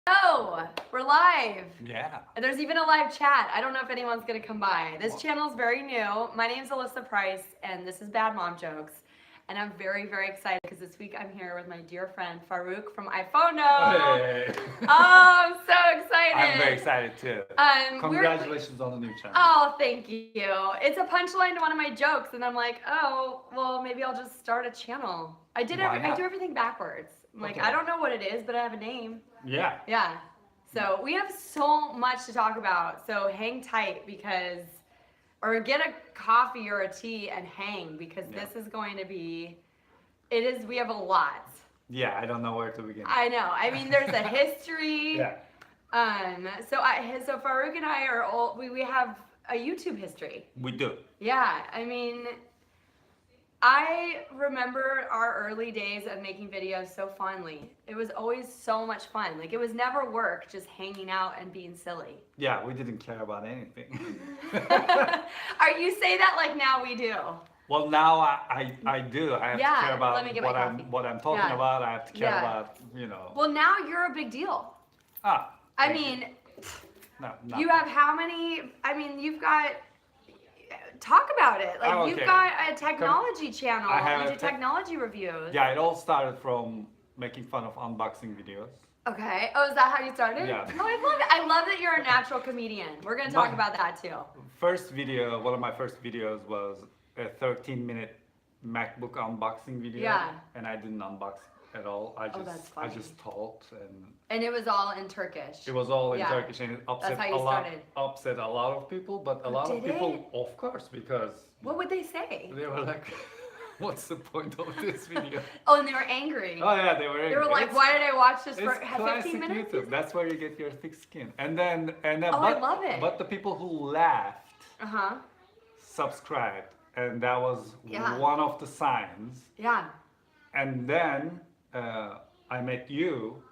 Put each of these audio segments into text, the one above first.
Oh, we're live. Yeah. There's even a live chat. I don't know if anyone's gonna come by. This channel's very new. My name's Alyssa Price, and this is Bad Mom Jokes. And I'm very, very excited because this week I'm here with my dear friend Faruk from iPhonedo. Hey. Oh, I'm so excited. I'm very excited too. Congratulations on the new channel. Oh, thank you. It's a punchline to one of my jokes, and I'm like, oh, well, maybe I'll just start a channel. I do everything backwards. I'm like, I don't know what it is, but I have a name. Yeah. Yeah. So we have so much to talk about. So hang tight or get a coffee or a tea and hang because this is going to be, we have a lot. Yeah, I don't know where to begin. I know. I mean, there's a history. Yeah. So Faruk and I are all, we have a YouTube history. We do. Yeah. I mean, I remember our early days of making videos so fondly. It was always so much fun. Like, it was never work, just hanging out and being silly. Yeah, we didn't care about anything. You say that like now we do. Well, now I do. I have to care about what I'm talking about. I have to care about, Well, now you're a big deal. I mean, you have how many? I mean, you've got. Talk about it. Like, you've got a technology channel. You do technology reviews. Yeah, it all started from making fun of unboxing videos. Okay. Oh, is that how you started? Yeah. No, I love it. I love that you're a natural comedian. We're going to talk about that too. One of my first videos was a 13-minute MacBook unboxing video. Yeah. And I didn't unbox at all. I just talked and it was all in Turkish. It was all in Turkish, and it upset a lot of people, but a lot of people, of course, because what would they say? They were like, "What's the point of this video?" Oh, and they were angry. Oh yeah, they were angry. They were like, "Why did I watch this for 15 minutes?" YouTube. That's where you get your thick skin. And then I love it. But the people who laughed, subscribed, and that was one of the signs. Yeah. And then I met you.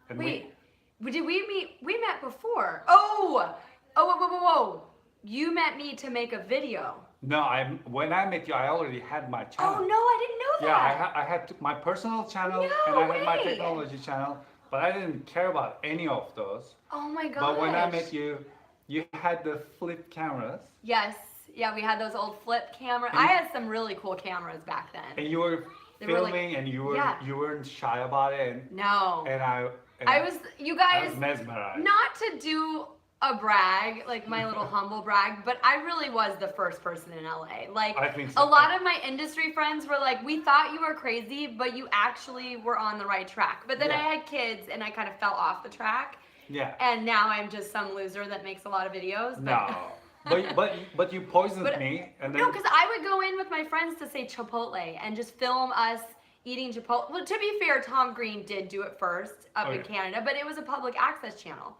And did we meet? We met before. Oh, whoa. You met me to make a video. No, when I met you, I already had my channel. Oh no, I didn't know that. Yeah, I had my personal channel and I had my technology channel, but I didn't care about any of those. Oh my gosh. But when I met you, you had the flip cameras. Yes. Yeah, we had those old flip cameras. I had some really cool cameras back then. And you were filming, and you weren't shy about it. No. And I was mesmerized. Not to do a brag, like my little humble brag, but I really was the first person in LA. Like, I think so. A lot of my industry friends were like, we thought you were crazy, but you actually were on the right track. But then I had kids and I kind of fell off the track. Yeah. And now I'm just some loser that makes a lot of videos. No. But you poisoned me. And then... No, because I would go in with my friends to say Chipotle and just film us eating Chipotle. Well, to be fair, Tom Green did do it first up in Canada, but it was a public access channel.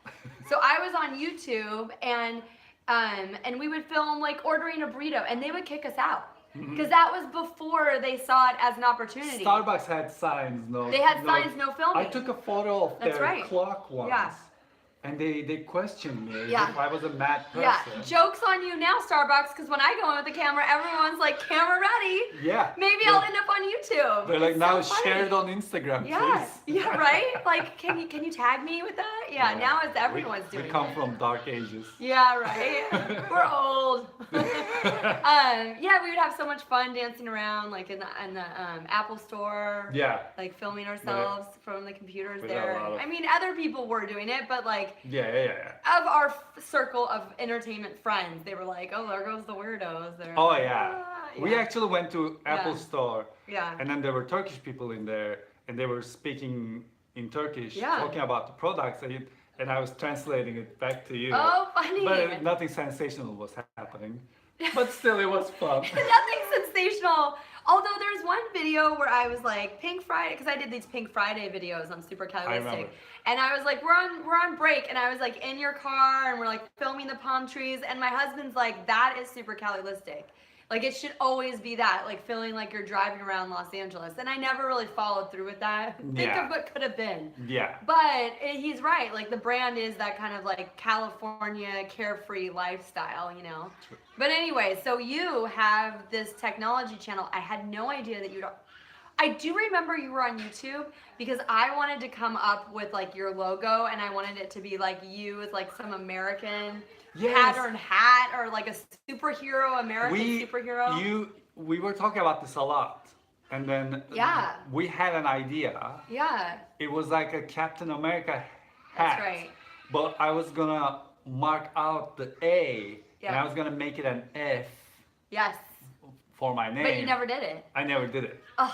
So I was on YouTube and we would film like ordering a burrito, and they would kick us out because that was before they saw it as an opportunity. Starbucks had signs, They had signs, no filming. I took a photo of their clock once. Yeah. And they questioned me if I was a mad person. Yeah, joke's on you now, Starbucks, because when I go in with the camera, everyone's like, camera ready. Yeah. Maybe I'll end up on YouTube. They're like, now share it on Instagram, please. Yeah, right? Like, can you tag me with that? Yeah, now everyone's doing it. We come from dark ages. Yeah, right? We're old. Yeah, we would have so much fun dancing around, like in the Apple store. Yeah. Like filming ourselves from the computers there. I mean, other people were doing it, but like, of our circle of entertainment friends, they were like, "Oh, there goes the weirdos." We actually went to Apple Store. Yeah. And then there were Turkish people in there, and they were speaking in Turkish, talking about the products, and I was translating it back to you. Oh, funny. But nothing sensational was happening. But still, it was fun. Nothing sensational. Although there's one video where I was like, Pink Friday, because I did these Pink Friday videos on Supercalifragilistic. And I was like, we're on break, and I was like in your car, and we're like filming the palm trees, and my husband's like, that is Supercalifragilistic. Like, it should always be that, like feeling like you're driving around Los Angeles. And I never really followed through with that. Think of what could have been. Yeah. But he's right. Like, the brand is that kind of like California carefree lifestyle, you know? But anyway, so you have this technology channel. I had no idea that you'd I do remember you were on YouTube because I wanted to come up with like your logo and I wanted it to be like you with like some American pattern hat or like a superhero, American superhero. We were talking about this a lot. And then we had an idea. Yeah. It was like a Captain America hat. That's right. But I was gonna mark out the A and I was gonna make it an F. Yes. For my name. But you never did it. I never did it. Ugh.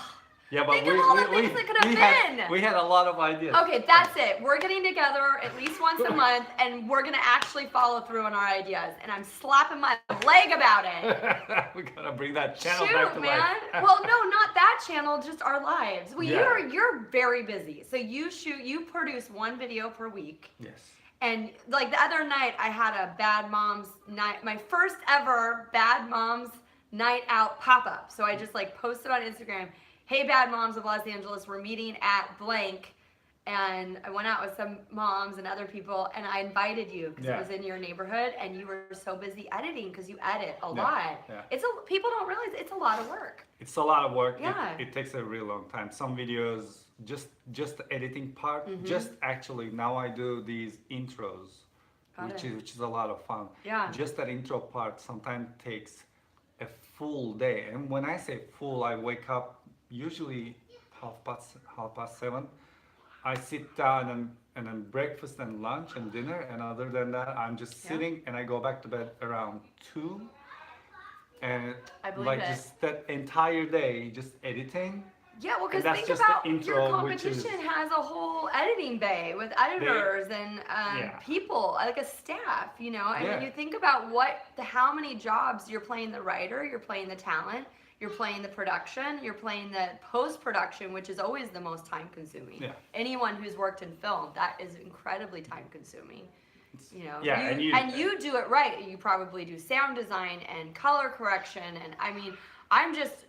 Yeah, but Think of all the things that could have been. We had a lot of ideas. Okay, that's it. We're getting together at least once a month, and we're gonna actually follow through on our ideas. And I'm slapping my leg about it. We gotta bring that channel back to man. life. Well, no, not that channel, just our lives. Well, you're very busy, so you produce one video per week. Yes. And like the other night, I had a Bad Moms night, my first ever Bad Moms night out pop-up. So I just like posted on Instagram, hey Bad Moms of Los Angeles, we're meeting at blank. And I went out with some moms and other people and I invited you because it was in your neighborhood and you were so busy editing because you edit a lot. Yeah. People don't realize it's a lot of work. It's a lot of work. Yeah. It takes a real long time. Some videos, just the editing part, just actually now I do these intros, which is a lot of fun. Yeah. Just that intro part sometimes takes a full day. And when I say full, I wake up usually half past 7. I sit down and then breakfast and lunch and dinner, and other than that, I'm just sitting and I go back to bed around 2. And just that entire day, just editing. Yeah, well, because think about your competition has a whole editing bay with editors and people, like a staff, you know. I mean, you think about how many jobs you're playing the writer, you're playing the talent, you're playing the production, you're playing the post-production, which is always the most time-consuming. Yeah. Anyone who's worked in film, that is incredibly time-consuming. You know, and you do it right. You probably do sound design and color correction, and I mean, I'm just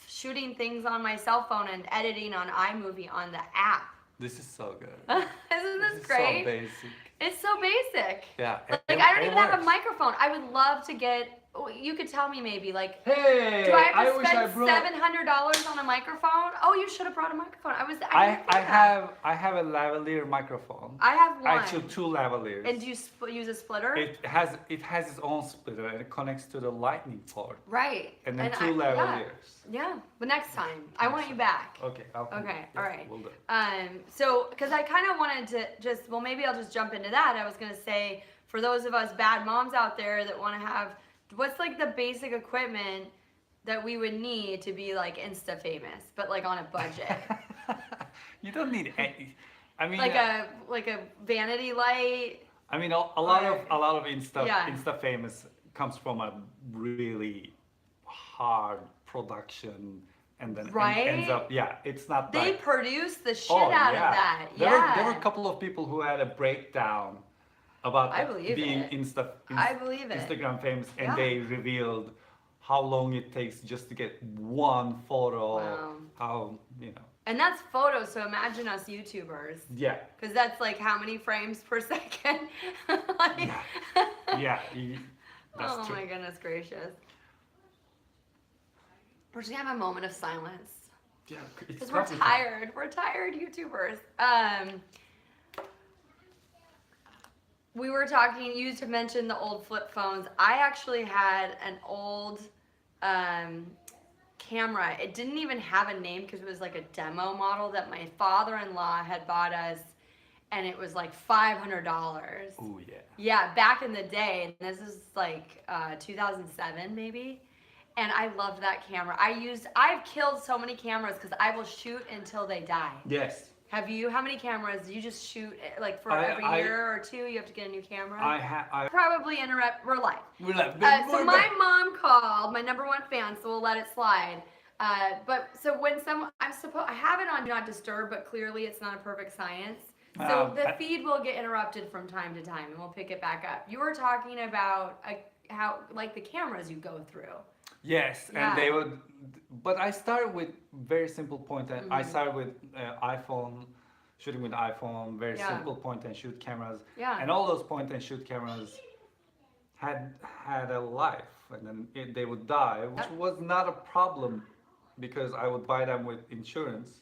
shooting things on my cell phone and editing on iMovie on the app. This is so good. Isn't this great? So basic. It's so basic. Yeah. Like I don't even have a microphone. I would love to get. You could tell me maybe like, hey, do I have to spend $700 on a microphone? Oh, you should have brought a microphone. I have a lavalier microphone. I have one. Actually, 2 lavaliers. And do you use a splitter? It has its own splitter and it connects to the lightning port. Right. And then 2 lavaliers. Yeah, but next time I want you back. Okay. Okay. All right. We'll do. So because I kind of wanted to maybe I'll just jump into that. I was gonna say for those of us bad moms out there that want to have. What's like the basic equipment that we would need to be like Insta famous, but like on a budget? You don't need any. I mean, like a vanity light. I mean, a lot of Insta famous comes from a really hard production, and then ends up. Yeah, it's not. They produce the shit out of that. There were a couple of people who had a breakdown about being Instagram famous, and they revealed how long it takes just to get one photo. Wow. How, you know. And that's photos, so imagine us YouTubers. Yeah. Because that's like how many frames per second? Like, that's true. My goodness gracious. We're just gonna have a moment of silence. Yeah, because we're tired. We're tired YouTubers. We were talking, you mentioned the old flip phones. I actually had an old camera. It didn't even have a name because it was like a demo model that my father-in-law had bought us, and it was like $500. Oh yeah. Yeah, back in the day, and this is like 2007 maybe. And I loved that camera. I've killed so many cameras because I will shoot until they die. Yes. Have you? How many cameras do you just shoot? Like for every year or 2, you have to get a new camera. Probably interrupt. We're live. So my mom called, my #1 fan, so we'll let it slide. But so when I have it on Do Not Disturb, but clearly it's not a perfect science. So the feed will get interrupted from time to time, and we'll pick it back up. You were talking about how like the cameras you go through. Yes, and they would, but I started with very simple point. I started with iPhone, shooting with iPhone, very simple point and shoot cameras. Yeah. And all those point and shoot cameras had a life, and then they would die, which was not a problem because I would buy them with insurance,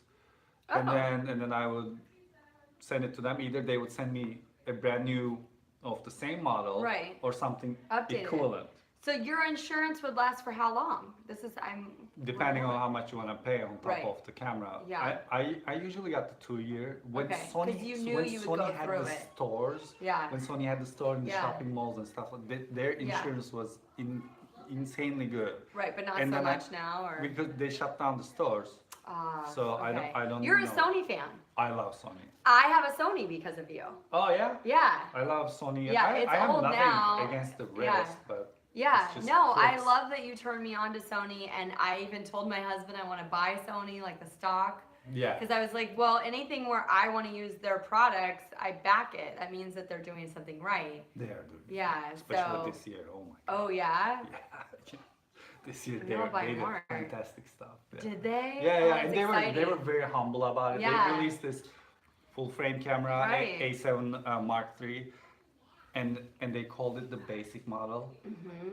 and Oh. then I would send it to them. Either they would send me a brand new of the same model, Right. or something Updated. equivalent, So your insurance would last for how long? depending on how much you want to pay on top Right. of the camera. Yeah. I usually got the 2 year. When Okay, 'cause Sony you knew when you would Sony go had through the it. stores, Yeah. when Sony had the store in the Yeah. shopping malls and stuff, their insurance was insanely good. Right, but not And so then much now, or because they shut down the stores. So okay. I don't You're know. a Sony fan. I love Sony. I have a Sony because of you. Oh yeah? Yeah. I love Sony. Yeah, it's I have old nothing now. against the Yeah. rest, but Yeah, it's just no, I clicks. love that you turned me on to Sony, and I even told my husband I want to buy Sony, like the stock. Yeah. Because I was like, well, anything where I want to use their products, I back it. That means that they're doing something right. They are doing. Yeah, Especially so. this year. Oh my God. Oh, yeah? Yeah. This year I'm gonna buy they did more. fantastic stuff. Yeah. Did they? Yeah, Oh, yeah, that's and they were exciting. very humble about it. Yeah. They released this full frame camera, Right. A7 Mark III, and they called it the basic model,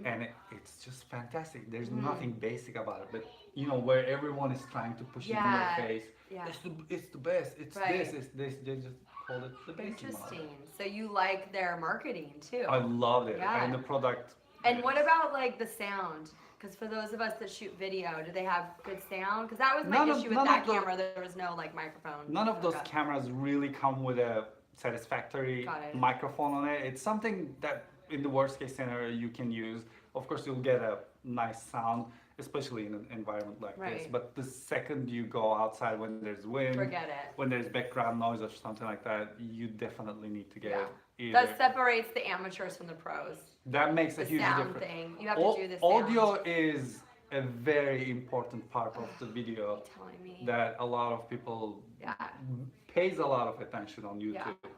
and it's just fantastic. There's nothing basic about it, but you know where everyone is trying to push it in Yeah. your face. Yeah. It's the best. It's Right. this. It's this. They just called it the basic model. Interesting. So you like their marketing too. I loved it, Yeah. and the product. And what about like the sound? Because for those of us that shoot video, do they have good sound? Because that was my issue with that camera. There was no like microphone. None of those Okay. cameras really come with a satisfactory Got it. microphone on it. It's something that in the worst case scenario you can use. Of course, you'll get a nice sound, especially in an environment like this. Right. But the second you go outside when there's wind, Forget it. when there's background noise or something like that, you definitely need to get Yeah. either. That separates the amateurs from the pros. That makes a The huge sound difference. thing. You have to do the sound. Audio is a very important part of the video Telling me. that a lot of people Yeah. pays a lot of attention on YouTube. Yeah.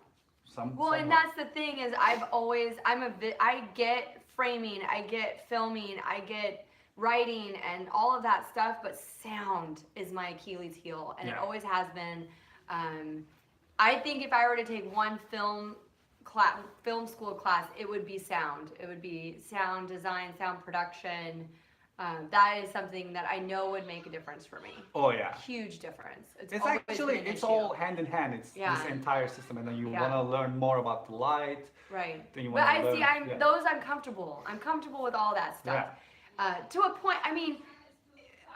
Some Well, and that's the thing is I get framing, I get filming, I get writing and all of that stuff, but sound is my Achilles heel, and it Yeah. always has been. I think if I were to take one film school class, it would be sound. It would be sound design, sound production. That is something that I know would make a difference for me. Oh yeah. Huge difference. It's always actually been an it's issue. all hand in hand. It's Yeah. this entire system, and then you Yeah. want to learn more about the light. Right. Then you But wanna I see, learn- yeah. those I'm comfortable. I'm comfortable with all that stuff. To a point, I mean,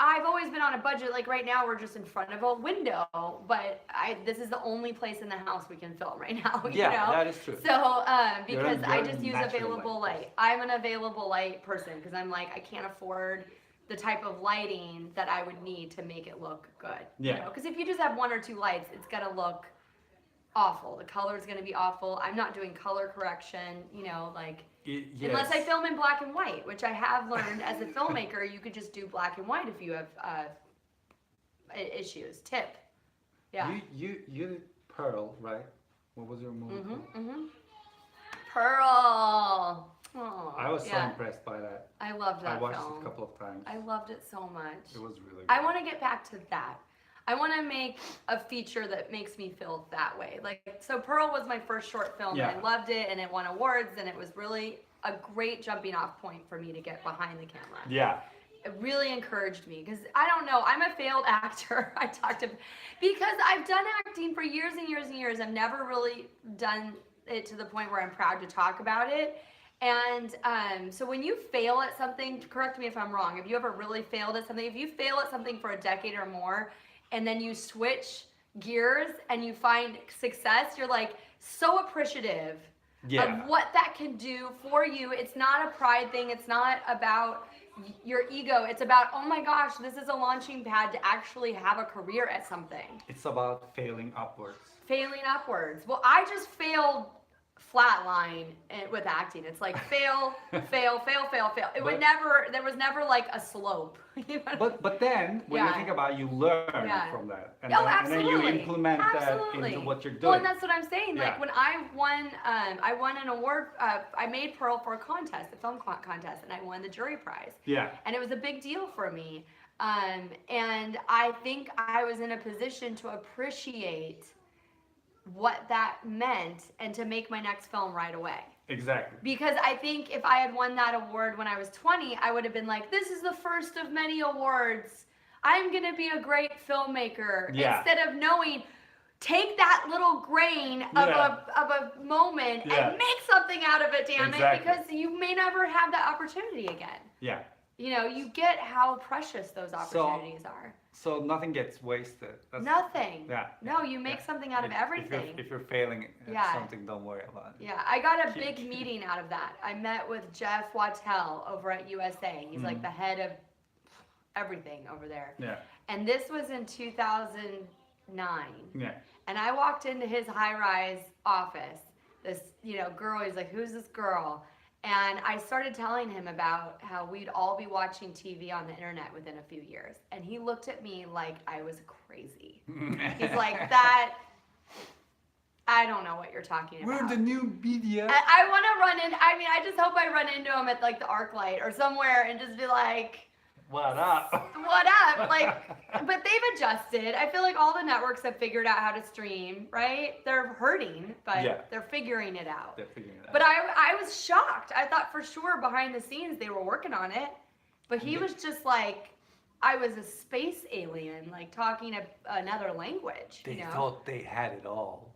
I've always been on a budget. Like right now, we're just in front of a window, but this is the only place in the house we can film right now. You Yeah, know? that is true. So, because I you're just use natural available light light. I'm an available light person because I'm like, I can't afford the type of lighting that I would need to make it look good. Yeah. Because if you just have one or two lights, it's gonna look awful. The color is gonna be awful. I'm not doing color correction. Like. Yes. Unless I film in black and white, which I have learned as a filmmaker, you could just do black and white if you have issues. Tip. Yeah. You did Pearl, right? What was your movie? called? Pearl. Oh, I was so yeah. impressed by that. I loved that I watched film. it a couple of times. I loved it so much. It was really good. I want to get back to that. I want to make a feature that makes me feel that way. So Pearl was my first short film. Yeah. And I loved it, and it won awards, and it was really a great jumping off point for me to get behind the camera. Yeah. It really encouraged me because I don't know, I'm a failed actor. Because I've done acting for years and years and years. I've never really done it to the point where I'm proud to talk about it. And so when you fail at something, correct me if I'm wrong, if you ever really failed at something, if you fail at something for a decade or more and then you switch gears and you find success, you're like so appreciative of what that can do for you. It's not a pride thing. It's not about your ego. It's about, oh my gosh, this is a launching pad to actually have a career at something. It's about failing upwards. Failing upwards. Well, I just failed flatline with acting. It's like fail, fail, fail, fail, fail. There was never like a slope. But then when you think about it, you learn from that. And then absolutely. you implement that into what you're doing. Well, and that's what I'm saying. Yeah. Like when I won an award, I made Pearl for a contest, a film contest, and I won the jury prize. Yeah. And it was a big deal for me. And I think I was in a position to appreciate what that meant and to make my next film right away. Exactly. Because I think if I had won that award when I was 20, I would have been like, this is the first of many awards I'm gonna be a great filmmaker. Yeah. Instead of knowing, take that little grain of a moment and make something out of it, damn it, because you may never have that opportunity again. Yeah. You know, you get how precious those opportunities are. So nothing gets wasted. Nothing. Yeah. No, you make something out of everything. If you're failing at something, don't worry about it. Yeah, I got a big meeting out of that. I met with Jeff Wattell over at USA. He's like the head of everything over there. Yeah. And this was in 2009. Yeah. And I walked into his high-rise office. This, girl, he's like, who's this girl? And I started telling him about how we'd all be watching TV on the internet within a few years. And he looked at me like I was crazy. He's like, I don't know what you're talking about. We're the new media. I want to run in, I just hope I run into him at like the ArcLight or somewhere and just be like, what up? What up? But they've adjusted. I feel like all the networks have figured out how to stream, right? They're hurting, but they're figuring it out. They're figuring it out. But I was shocked. I thought for sure behind the scenes they were working on it. But he was just like, I was a space alien, like talking another language. They thought they had it all.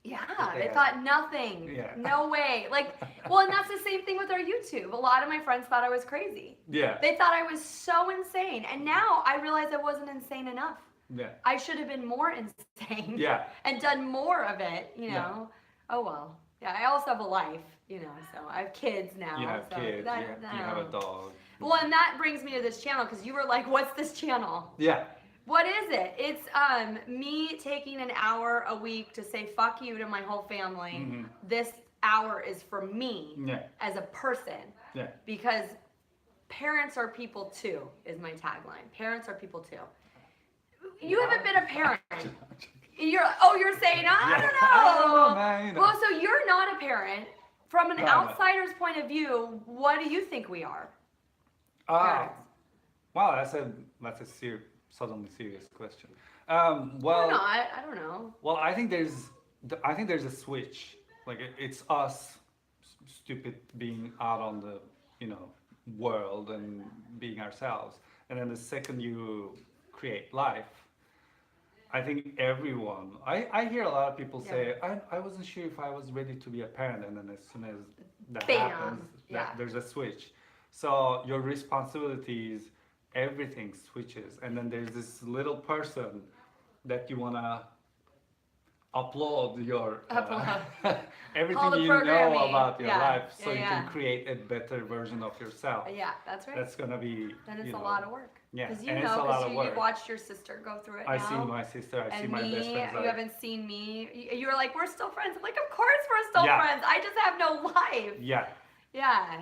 Yeah, they thought nothing. Yeah. No way. And that's the same thing with our YouTube. A lot of my friends thought I was crazy. Yeah. They thought I was so insane. And now I realize I wasn't insane enough. Yeah. I should have been more insane. Yeah. And done more of it, Yeah. Oh, well. Yeah, I also have a life, so I have kids now. You have kids. You have a dog. Well, and that brings me to this channel because you were like, what's this channel? Yeah. What is it? It's me taking an hour a week to say fuck you to my whole family. Mm-hmm. This hour is for me as a person. Yeah. Because parents are people too, is my tagline. Parents are people too. You haven't been a parent. You're saying, I don't know. Man, Well, so you're not a parent. From an outsider's point of view, what do you think we are? Wow, that's a suddenly serious question. Well, or not. I don't know. Well, I think there's a switch. Like it's us, stupid, being out on the world and being ourselves. And then the second you create life, I think everyone. I hear a lot of people say, I wasn't sure if I was ready to be a parent, and then as soon as that happens, there's a switch. So your responsibilities, everything switches, and then there's this little person that you wanna upload your everything you know about your life, so you can create a better version of yourself. Yeah, that's right. That's gonna be. Then it's a lot of work. Yeah, because you've watched your sister go through it. I see my sister. I see my best friends. You haven't seen me. You were like, we're still friends. I'm like, of course we're still friends. I just have no life. Yeah. Yeah.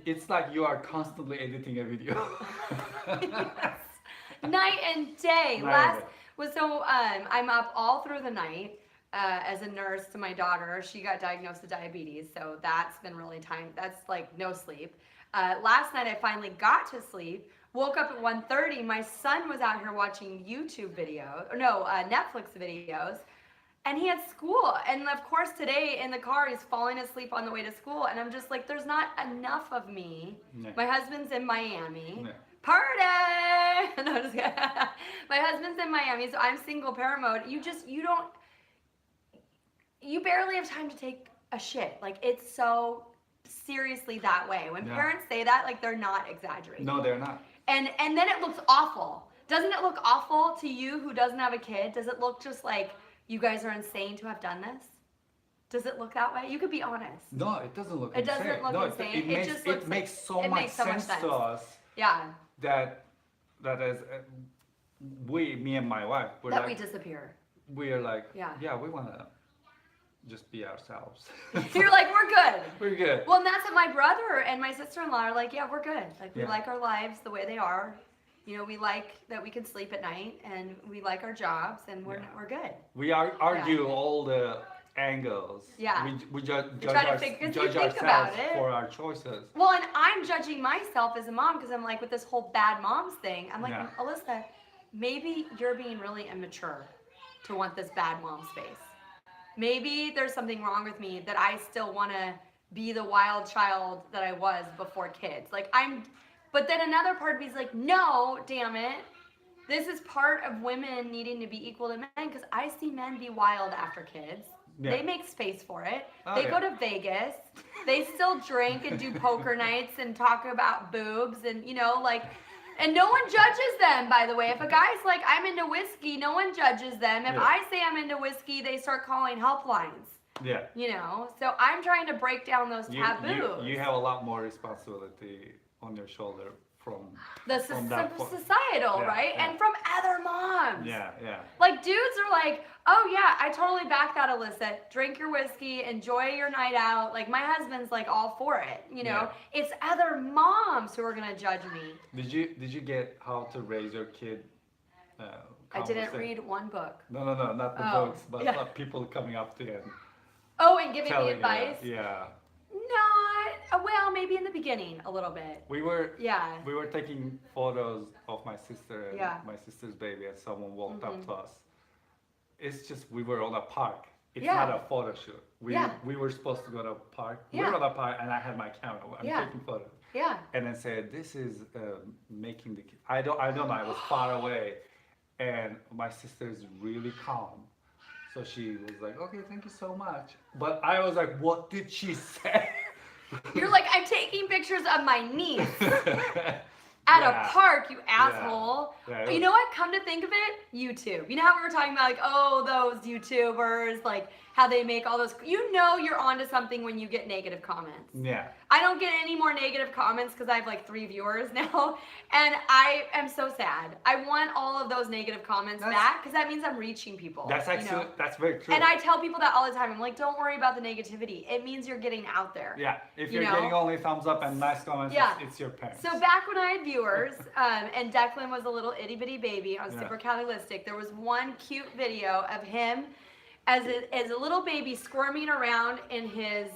It's like you are constantly editing a video. Yes. Night and day. I'm up all through the night as a nurse to my daughter. She got diagnosed with diabetes, so that's been really that's like no sleep. Last night I finally got to sleep. Woke up at 1:30. My son was out here watching Netflix videos. And he had school. And of course today in the car, he's falling asleep on the way to school. And I'm just like, there's not enough of me. No. My husband's in Miami. No. Party! No, just kidding. My husband's in Miami, so I'm single parent mode. You barely have time to take a shit. Like, it's so seriously that way. When parents say that, like, they're not exaggerating. No, they're not. And then it looks awful. Doesn't it look awful to you who doesn't have a kid? Does it look just like, you guys are insane to have done this? Does it look that way? You could be honest. No, it doesn't look insane. It doesn't look insane. It makes so much sense to us. Yeah. That as me and my wife, we disappear. We're like, we want to just be ourselves. You're like, we're good. We're good. Well, and that's what my brother and my sister-in-law are like, we're good. Like, we like our lives the way they are. We like that we can sleep at night, and we like our jobs, and we're good. We argue all the angles. Yeah. We judge ourselves for our choices. Well, and I'm judging myself as a mom because I'm like, with this whole bad moms thing, I'm like, Alyssa, maybe you're being really immature to want this bad mom space. Maybe there's something wrong with me that I still want to be the wild child that I was before kids. Like, But then another part of me is like, no, damn it. This is part of women needing to be equal to men because I see men be wild after kids. Yeah. They make space for it. Oh, They yeah. go to Vegas. They still drink and do poker nights and talk about boobs and, you know, like, and no one judges them, by the way. If a guy's like, I'm into whiskey, no one judges them. If Yeah. I say I'm into whiskey, they start calling helplines. Yeah. You know, so I'm trying to break down those taboos. You have a lot more responsibility on your shoulder from that point. Societal, Yeah, right? yeah. And from other moms. Yeah, yeah. Like dudes are like, oh yeah, I totally back that, Alyssa. Drink your whiskey, enjoy your night out. Like my husband's like all for it. You know, it's other moms who are gonna judge me. Did you get How to Raise Your Kid? I didn't read one book. No, not the books, but people coming up to you and Oh, and giving me telling advice. you. Yeah. Not well, maybe in the beginning a little bit. We were Yeah. taking photos of my sister and Yeah. my sister's baby, and someone walked up Mm-hmm. to us. It's just we were on a park. It's Yeah. not a photo shoot. We were supposed to go to a park. We Yeah. were on a park, and I had my camera. I'm Yeah. taking photos. Yeah. And then said, "This is making the kid." I don't know. I was far away, and my sister is really calm. So she was like, "Okay, thank you so much." But I was like, "What did she say?" You're like, I'm taking pictures of my niece at a park, you asshole. Yeah, You know what? Come to think of it, YouTube. You know how we were talking about like, oh, those YouTubers, like how they make all those. You know you're onto something when you get negative comments. Yeah. I don't get any more negative comments because I have like 3 viewers now, and I am so sad. I want all of those negative comments back because that means I'm reaching people. That's actually that's very true. And I tell people that all the time. I'm like, don't worry about the negativity. It means you're getting out there. Yeah, if you're know? getting only thumbs up and nice comments, Yeah. it's your parents. So back when I had viewers, and Declan was a little itty bitty baby on Yeah. Super Calistic, there was one cute video of him as a little baby squirming around in his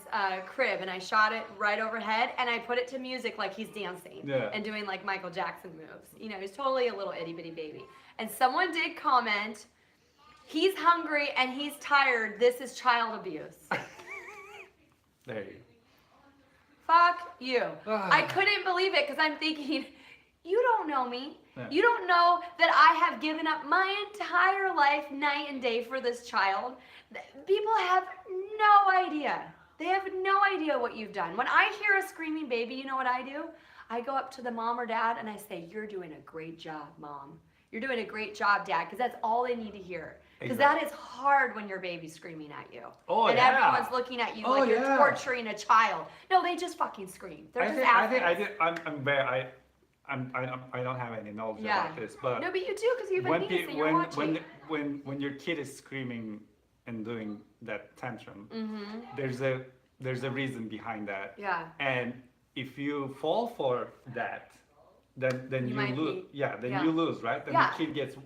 crib, and I shot it right overhead, and I put it to music like he's dancing and doing like Michael Jackson moves. You know, he's totally a little itty bitty baby. And someone did comment, he's hungry and he's tired. This is child abuse. There you Fuck you. I couldn't believe it because I'm thinking, you don't know me. Yeah. You don't know that I have given up my entire life night and day for this child. People have no idea. They have no idea what you've done. When I hear a screaming baby, you know what I do? I go up to the mom or dad and I say, you're doing a great job, mom. You're doing a great job, dad, because that's all they need to hear. Because that is hard when your baby's screaming at you. Oh, and yeah. everyone's looking at you like you're torturing a child. No, they just fucking scream. They're just assholes. I don't have any knowledge about this, but no, but you do because you have a niece and you're watching. when your kid is screaming and doing that tantrum, Mm-hmm. there's a reason behind that. Yeah. And if you fall for that, then you lose. You lose, right? Then the kid gets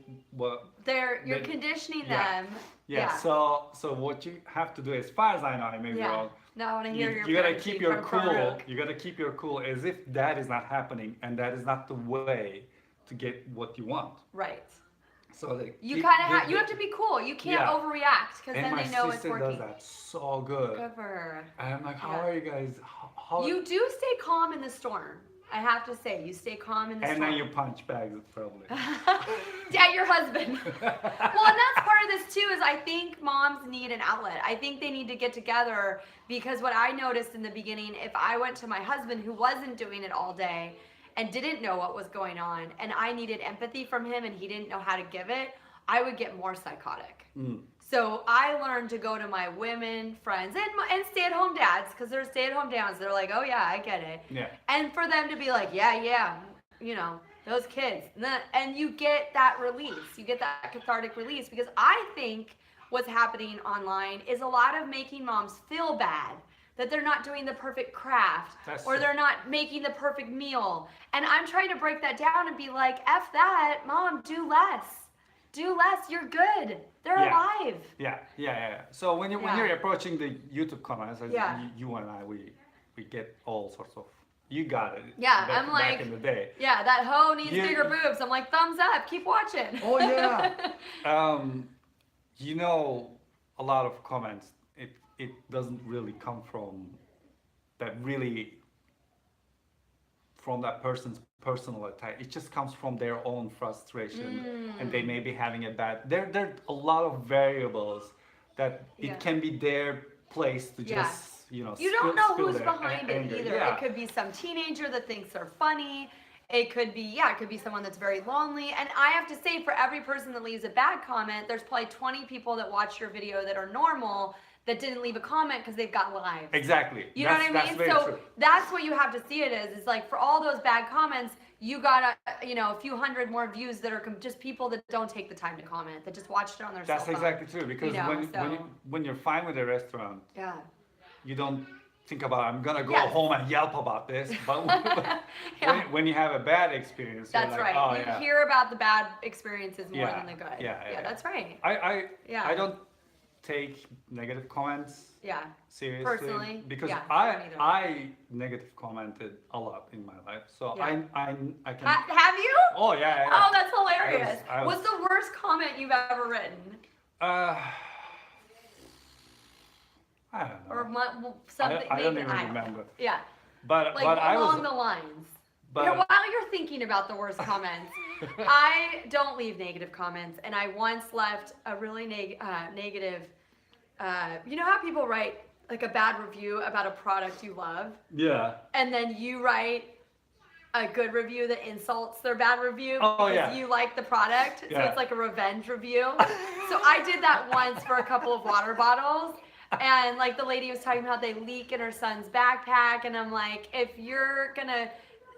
You're conditioning them. Yeah. So what you have to do, as far as I know, I may be wrong. No, I want to hear your. You gotta keep your cool. Faruk. You gotta keep your cool, as if that is not happening, and that is not the way to get what you want. Right. So you kind of have. You have to be cool. You can't overreact because then they know it's working. And my sister does that so good. Good for her. And I'm like, how are you guys? How? You do stay calm in the storm. I have to say, you stay calm in the storm. And then you punch bags, probably. Dad, your husband. Well, and that's part of this too, is I think moms need an outlet. I think they need to get together because what I noticed in the beginning, if I went to my husband who wasn't doing it all day and didn't know what was going on, and I needed empathy from him and he didn't know how to give it, I would get more psychotic. So I learned to go to my women friends and stay-at-home dads, because they're stay-at-home dads. They're like, oh yeah, I get it. Yeah. And for them to be like, yeah, you know, those kids. And you get that release. You get that cathartic release, because I think what's happening online is a lot of making moms feel bad that they're not doing the perfect craft or they're not making the perfect meal. And I'm trying to break that down and be like, F that, mom, do less. Do less, you're good. They're alive. Yeah. So when you're approaching the YouTube comments, as you and I, we get all sorts of, you got it. Yeah, I'm like, back in the day. Yeah, that hoe needs bigger boobs. I'm like, thumbs up, keep watching. Oh yeah. You know, a lot of comments, it doesn't really come from that person's personal attack. It just comes from their own frustration, and they may be having a bad. There are a lot of variables that it can be their place to just you don't know who's their behind it anger. either. It could be some teenager that thinks they're funny. It could be someone that's very lonely. And I have to say, for every person that leaves a bad comment, there's probably 20 people that watch your video that are normal that didn't leave a comment because they've got lives. Exactly. You know what I mean? So true. That's what you have to see it as. Is like for all those bad comments, you got a few hundred more views that are just people that don't take the time to comment, that just watched it on their cell phone. That's exactly true. Because when you're fine with a restaurant, you don't think about, I'm gonna go home and yelp about this. But when you have a bad experience, that's you're like, right. You hear about the bad experiences more than the good. Yeah, that's right. I don't take negative comments seriously personally because I negative commented a lot in my life, so I can. Have you? Oh yeah. Oh, that's hilarious. What's the worst comment you've ever written? I don't know. Or something. I don't even remember. Yeah. But along the lines. While you're thinking about the worst comments, I don't leave negative comments, and I once left a really negative. You know how people write like a bad review about a product you love? Yeah. And then you write a good review that insults their bad review because you like the product. So it's like a revenge review. So I did that once for a couple of water bottles. And like the lady was talking about they leak in her son's backpack, and I'm like, if you're gonna,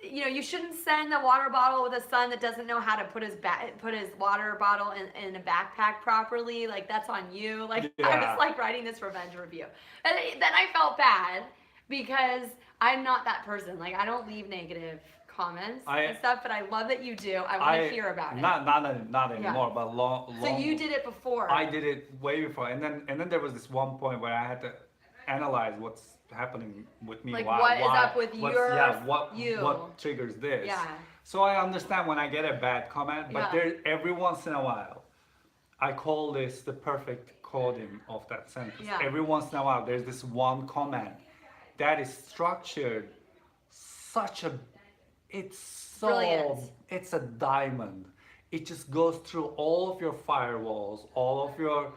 you shouldn't send a water bottle with a son that doesn't know how to put his water bottle in a backpack properly. Like that's on you. Like I was like writing this revenge review, and then I felt bad because I'm not that person. Like I don't leave negative comments and stuff, but I love that you do. I want to hear about it. Not anymore, but long. So you did it before. I did it way before, and then there was this one point where I had to analyze what's happening with me. Like what is up with what triggers this? Yeah. So I understand when I get a bad comment, but every once in a while, I call this the perfect coding of that sentence. Yeah. Every once in a while, there's this one comment that is structured it's brilliant. It's a diamond. It just goes through all of your firewalls, all of your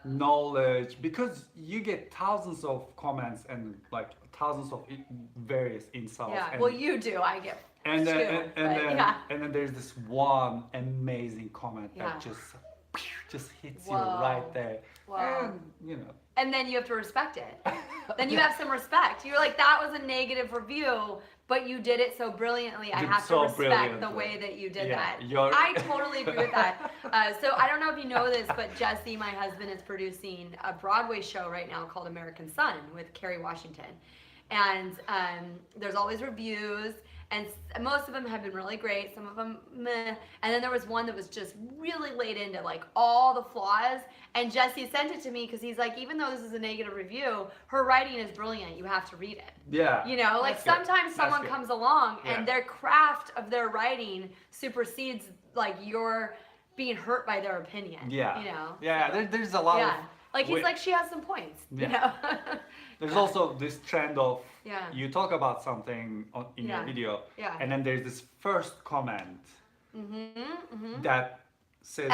knowledge, because you get thousands of comments and like thousands of various insults. Yeah, and, well you do, I get and then there's this one amazing comment that just hits you right there. Wow. And and then you have to respect it. Then you have some respect. You're like, that was a negative review, but you did it so brilliantly. I have to respect the way that you did that. I totally agree with that. So I don't know if you know this, but Jesse, my husband, is producing a Broadway show right now called American Son with Kerry Washington. And there's always reviews, and most of them have been really great, some of them meh. And then there was one that was just really laid into like all the flaws, and Jesse sent it to me because he's like, even though this is a negative review, her writing is brilliant, you have to read it. Yeah. Like sometimes someone comes along and their craft of their writing supersedes like your being hurt by their opinion. Yeah. Yeah, there's a lot of... Like he's like, she has some points, you know? There's also this trend of you talk about something in your video, and then there's this first comment that says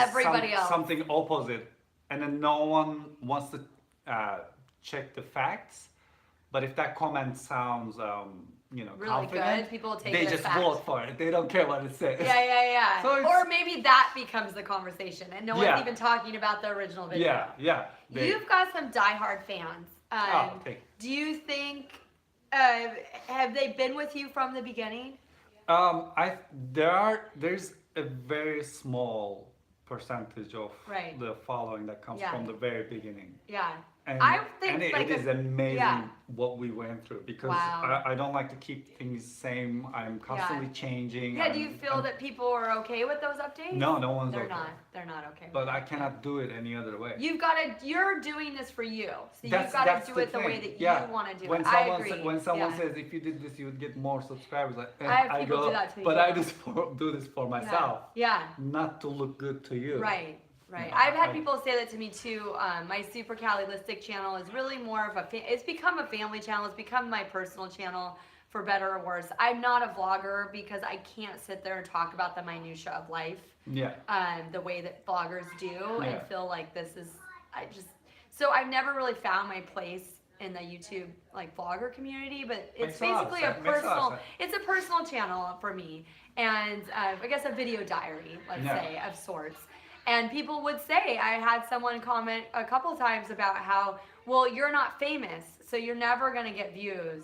something opposite, and then no one wants to check the facts. But if that comment sounds, really confident, good, people take they it as just fact. vote for it. They don't care what it says. Yeah. So or maybe that becomes the conversation, and no one's even talking about the original video. Yeah. You've got some diehard fans. Do you think have they been with you from the beginning? There's a very small percentage of the following that comes from the very beginning. Yeah. And I think it is amazing what we went through, because I don't like to keep things same. I'm constantly changing. Yeah, do you feel that people are okay with those updates? No one's They're okay. not. They're not okay. But I cannot do it any other way. You're doing this for you. So you've got to do it the way that you want to do it. I agree. When someone says, if you did this, you would get more subscribers. I have people do that to me. But I just do this for myself. Yeah. Not to look good to you. Right. Right. No, I've had people say that to me too. My Super Calilistic channel is really more of a, it's become a family channel. It's become my personal channel for better or worse. I'm not a vlogger because I can't sit there and talk about the minutia of life. Yeah. The way that vloggers do Yeah. and feel like this is, so I've never really found my place in the YouTube like vlogger community, but it's basically a personal, it's a personal channel for me. And I guess a video diary, let's say, of sorts. And people would say, I had someone comment a couple times about how, well, you're not famous, so you're never going to get views.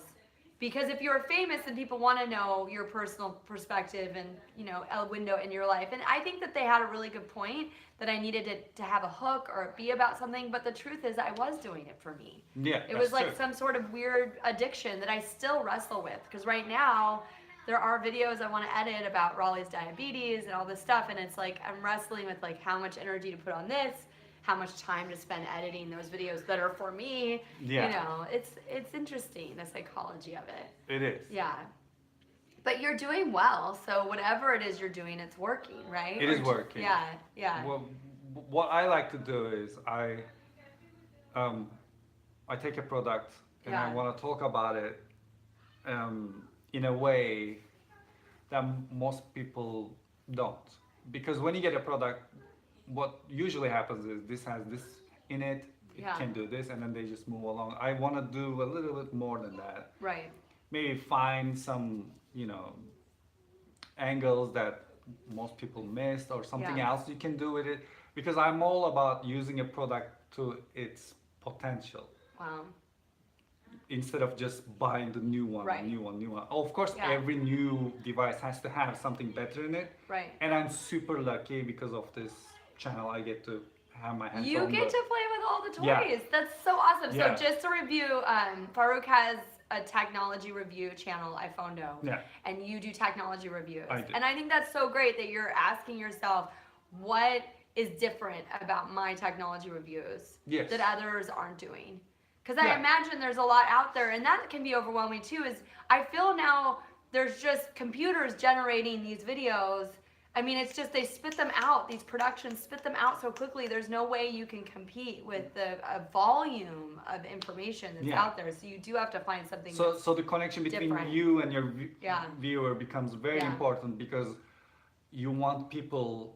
Because if you're famous, then people want to know your personal perspective and, you know, a window in your life. And I think that they had a really good point that I needed to have a hook or be about something. But the truth is I was doing it for me. Yeah, it was like some sort of weird addiction that I still wrestle with. Because right now, there are videos I want to edit about Raleigh's diabetes and all this stuff. And it's like I'm wrestling with like how much energy to put on this, how much time to spend editing those videos that are for me. Yeah. You know, it's interesting, the psychology of it. It is. Yeah. But you're doing well, so whatever it is you're doing, it's working, right? It is working. Yeah, yeah. Well, what I like to do is I take a product and I want to talk about it in a way that most people don't. Because when you get a product, what usually happens is this has this in it, it can do this, and then they just move along. I want to do a little bit more than that. Right. Maybe find some, you know, angles that most people missed or something else you can do with it. Because I'm all about using a product to its potential. Wow. Instead of just buying the new one, new one. Of course, every new device has to have something better in it. Right. And I'm super lucky because of this channel. I get to have my hands on You get to play with all the toys. Yeah. That's so awesome. Yeah. So just to review, Faruk has a technology review channel, iPhonedo. Yeah. And you do technology reviews. I do. And I think that's so great that you're asking yourself, what is different about my technology reviews that others aren't doing? Because I imagine there's a lot out there, and that can be overwhelming too. Is I feel now there's just computers generating these videos. I mean, it's just they spit them out. These productions spit them out so quickly. There's no way you can compete with the volume of information that's out there. So you do have to find something. So the connection between you and your viewer becomes very important, because you want people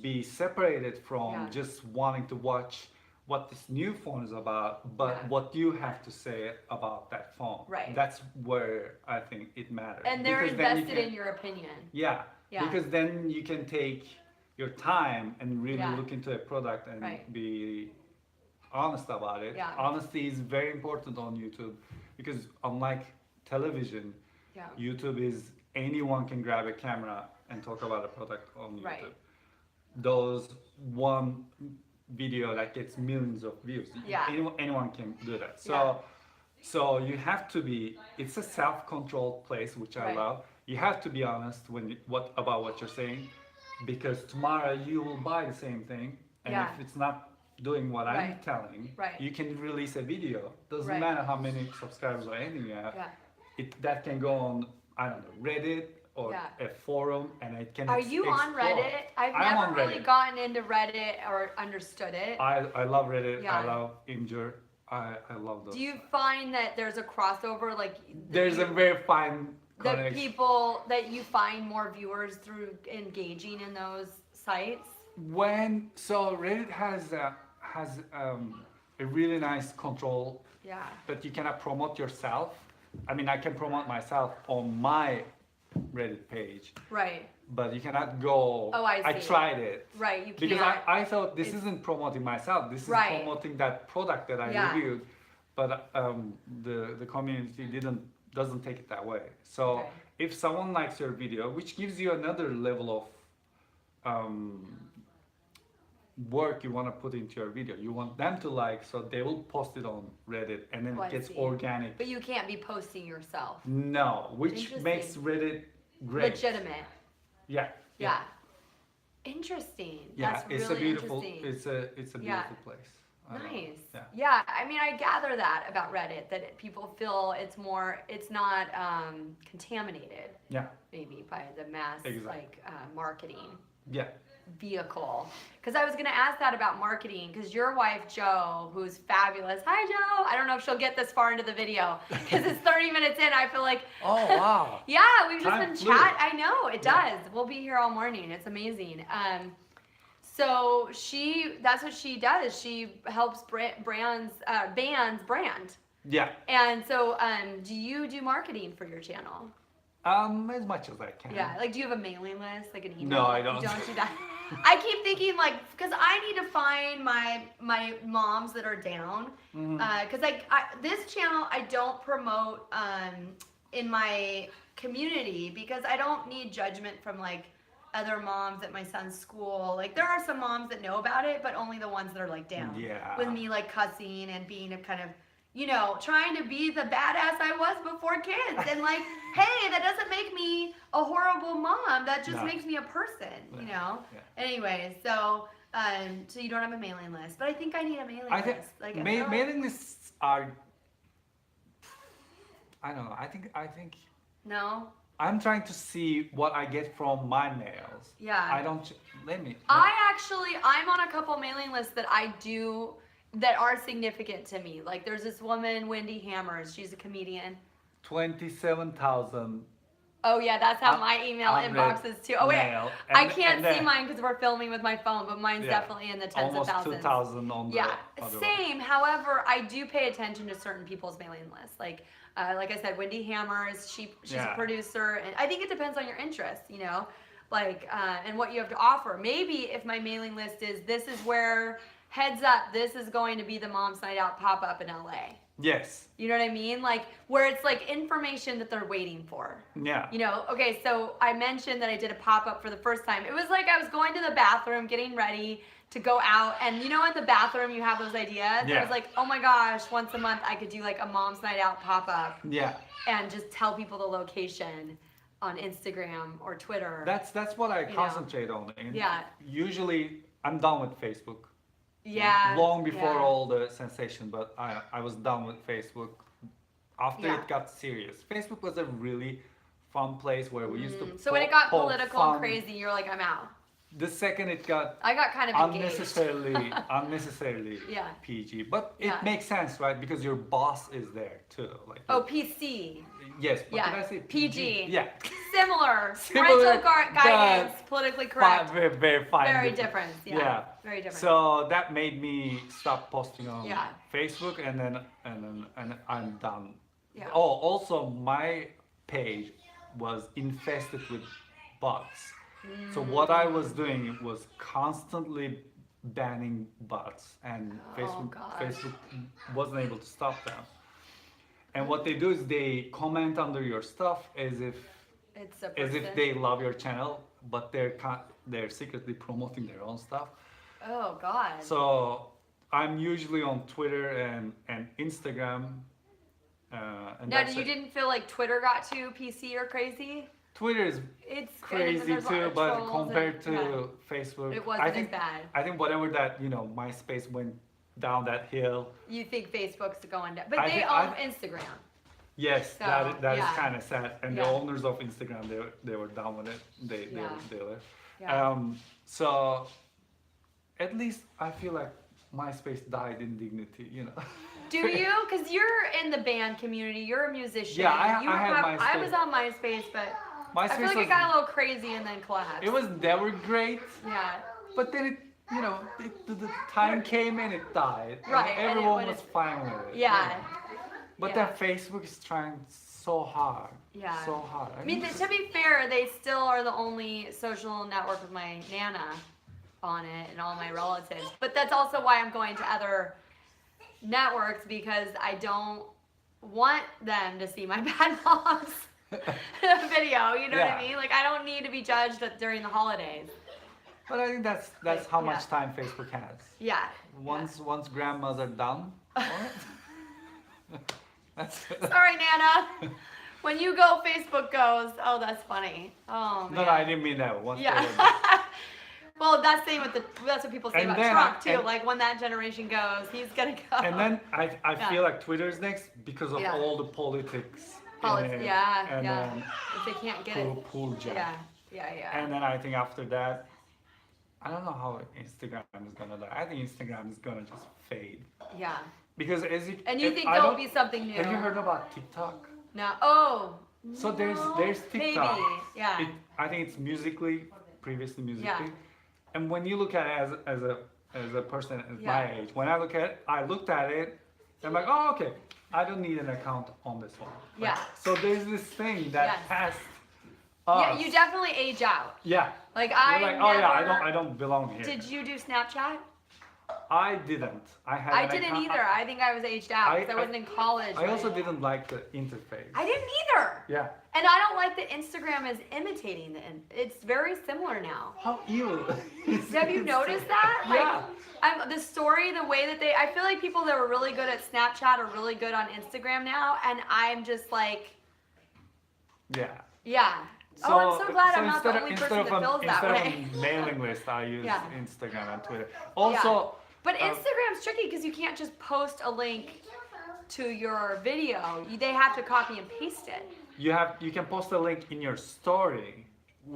be separated from just wanting to watch what this new phone is about, but what you have to say about that phone. Right. That's where I think it matters. And they're invested in your opinion. Yeah. Because then you can take your time and really look into a product and be honest about it. Yeah. Honesty is very important on YouTube, because unlike television, YouTube is anyone can grab a camera and talk about a product on YouTube. Right. Those one video that gets millions of views. Anyone can do that. So you have to be, it's a self-controlled place, which I love. You have to be honest about what you're saying, because tomorrow you will buy the same thing, and if it's not doing what I'm telling, you can release a video. Doesn't matter how many subscribers or anything you have. That can go on, I don't know, Reddit or a forum, and it can Are you on Reddit? I've never really gotten into Reddit or understood it. I love Reddit. I love Imgur. I love those. Do you find that there's a crossover? Like there's a very fine connection. The people that you find more viewers through engaging in those sites? Reddit has a really nice control. But you cannot promote yourself. I mean, I can promote myself on my Reddit page. Right. But you cannot go. Oh, I see. I tried it. Right, you can't. Because I thought this isn't promoting myself. This is promoting that product that I reviewed. But the community doesn't take it that way. So if someone likes your video, which gives you another level of work you want to put into your video, you want them to like, so they will post it on Reddit, and then it gets organic. But you can't be posting yourself. No, which makes Reddit great. Legitimate. Yeah. Interesting. Yeah, That's it's really a beautiful. interesting. It's a beautiful place. Nice. Yeah. I mean, I gather that about Reddit, that people feel it's not contaminated. Yeah. Maybe by the mass marketing. Yeah. vehicle. Because I was going to ask that about marketing, because your wife, Jo, who's fabulous. Hi, Jo. I don't know if she'll get this far into the video, because it's 30 minutes in. I feel like... Oh, wow. Yeah, we've just Time been flew. chat. I know, it does. We'll be here all morning. It's amazing. So that's what she does. She helps bands brand. Yeah. And so, do you do marketing for your channel? As much as I can. Yeah, like do you have a mailing list, like an email? No, I don't. You don't do that. I keep thinking like, because I need to find my moms that are down. Because this channel I don't promote in my community because I don't need judgment from like other moms at my son's school. Like there are some moms that know about it, but only the ones that are like down. Yeah. With me like cussing and being a kind of, you know, trying to be the badass I was before kids. And like, hey, that doesn't make me a horrible mom. That just makes me a person, you know? Yeah. Anyways, so you don't have a mailing list. But I think I need a mailing list. Like, mailing lists are, I don't know, I think. No? I'm trying to see what I get from my mails. Yeah. I don't, I'm on a couple mailing lists that I do that are significant to me. Like there's this woman, Wendy Hammers, she's a comedian. 27,000. Oh yeah, that's how my email inbox is too. Oh wait, I can't see mine because we're filming with my phone, but mine's definitely in the tens of thousands. Almost 2,000 on the other same. one. However, I do pay attention to certain people's mailing lists. Like I said, Wendy Hammers, she's a producer, and I think it depends on your interests, you know, like and what you have to offer. Maybe if my mailing list is this is where, heads up, this is going to be the Mom's Night Out pop-up in LA. Yes. You know what I mean? Like where it's like information that they're waiting for. Yeah. You know, okay, so I mentioned that I did a pop-up for the first time. It was like I was going to the bathroom, getting ready to go out, and you know in the bathroom you have those ideas? Yeah. I was like, oh my gosh, once a month I could do like a Mom's Night Out pop-up. Yeah. And just tell people the location on Instagram or Twitter. That's what I concentrate on. And yeah. Usually I'm done with Facebook. Yeah. Long before all the sensation, but I was done with Facebook after it got serious. Facebook was a really fun place where we used to. So when it got political and crazy, you're like, I'm out. The second it got, I got kind of unnecessarily PG, but it makes sense, right? Because your boss is there too. Like PC. Yes. What did I say? PG. Yeah. Similar. Parental guidance. Politically correct. Very fine. Very different. Yeah. Very different. So that made me stop posting on Facebook, and then I'm done. Yeah. Oh, also my page was infested with bots. So what I was doing was constantly banning bots, and Facebook wasn't able to stop them. And what they do is they comment under your stuff as if they love your channel, but they're secretly promoting their own stuff. Oh God. So I'm usually on Twitter and Instagram. Now, you didn't feel like Twitter got too PC or crazy? Twitter is crazy too, but compared to Facebook, it wasn't as bad. I think whatever that, MySpace went down that hill. You think Facebook's going down, but they own Instagram. Yes, so, that is kind of sad. And the owners of Instagram, they were down with it. They left. Yeah. So at least I feel like MySpace died in dignity, Do you? Because you're in the band community. You're a musician. Yeah, I was on MySpace, but MySpace I feel like it got a little crazy and then collapsed. It was never great. Yeah. But then the time came and it died. Right. And everyone was fine with it. Yeah. But then Facebook is trying so hard. Yeah. So hard. I mean, to be fair, they still are the only social network with my Nana on it and all my relatives. But that's also why I'm going to other networks, because I don't want them to see my bad mom's video. You know what I mean? Like, I don't need to be judged during the holidays. But I think that's how much time Facebook has. Yeah. Once grandmas are done. Sorry, Nana. When you go, Facebook goes. Oh, that's funny. Oh, man. No, I didn't mean that. Well, that's what people say about Trump too. Like when that generation goes, he's gonna go. And then I feel like Twitter's next because of all the politics. If they can't get it. Pool jack. Yeah. And then I think after that, I don't know how Instagram is gonna die. I think Instagram is gonna just fade Yeah. because as you And you if think I there'll don't- be something new? Have you heard about TikTok? No. Oh. So no, there's TikTok. Maybe. Yeah. I think it's musically, previously musically, Yeah. and when you look at it as a person at my Yeah. age, when I looked at it, I'm like, oh okay, I don't need an account on this one. Like, Yeah. So there's this thing that Yes. passed Yeah, us. you definitely age out. Yeah. Like You're I like, never. oh yeah, I don't belong here. Did you do Snapchat? I didn't. I didn't either. I think I was aged out because I wasn't in college. I also right? didn't like the interface. I didn't either. Yeah. And I don't like that Instagram is imitating it's very similar now. How evil. Have you noticed that? Like, Yeah. the story, the way that I feel like people that were really good at Snapchat are really good on Instagram now, and I'm just like, Yeah. yeah. I'm so glad I'm not the only person that feels that way. Instead of a mailing list, I use Yeah. Instagram and Twitter. Also, But Instagram's tricky because you can't just post a link to your video. They have to copy and paste it. you can post a link in your story.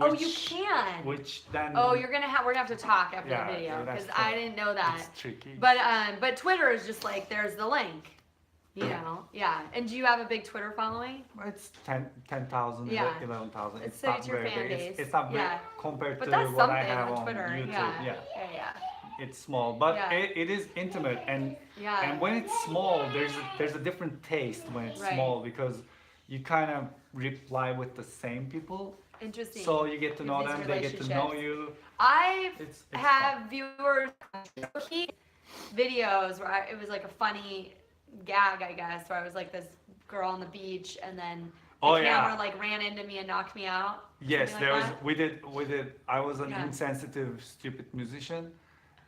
Oh, you can. Which then. Oh, we're gonna have to talk after Yeah, the video so that's because I tough. didn't know that. It's tricky. But Twitter is just like there's the link, you know. Yeah. And do you have a big Twitter following? It's 10,000, Yeah. 11,000. So it's your very fan big. base. It's not big Yeah. compared But to that's what I something have on on Twitter. YouTube. Yeah. Yeah. It's small, but Yeah. it is intimate, and Yeah. when it's small, there's a different taste when it's Right. small because you kind of reply with the same people, Interesting. so you get to know These them, they get to know relationships. you. I It's have viewers keep videos where it was like a funny gag, I guess, where I was like this girl on the beach, and then the Oh, camera yeah. like ran into me and knocked me out. Yes, Something there like was. that. We did. I was an Yeah. insensitive, stupid musician,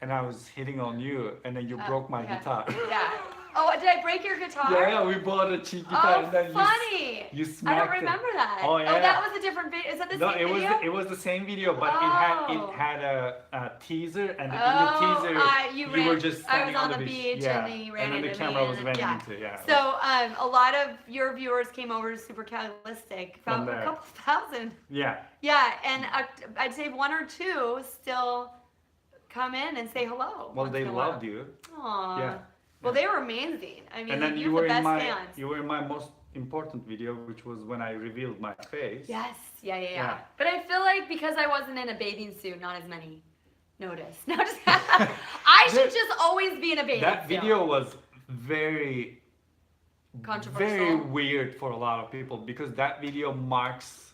and I was hitting on you, and then you broke my yeah. guitar. Yeah. Oh, did I break your guitar? Yeah, we bought a cheap guitar, Oh, and then funny. you I smacked don't remember that. Oh, yeah. that was a different video. Is that the No, same it video? was it was the same video, but Oh. it had a teaser, and in Oh, the teaser you were ran- just I standing was on the the beach, yeah. and then you ran and then into the camera me, was and running yeah. into yeah. So a lot of your viewers came over to Super Callistic, From about a there. couple thousand. Yeah. Yeah, and I'd say one or two still come in and say hello. Well, once they in a while. loved you, Aww. Yeah. Well, they were amazing. I mean, and then you're you were the best in my fans. you were in my most important video, which was when I revealed my face. Yes, yeah. Yeah. But I feel like because I wasn't in a bathing suit, not as many noticed. No, just I should just always be in a bathing That suit. video was very Controversial. very weird for a lot of people because that video marks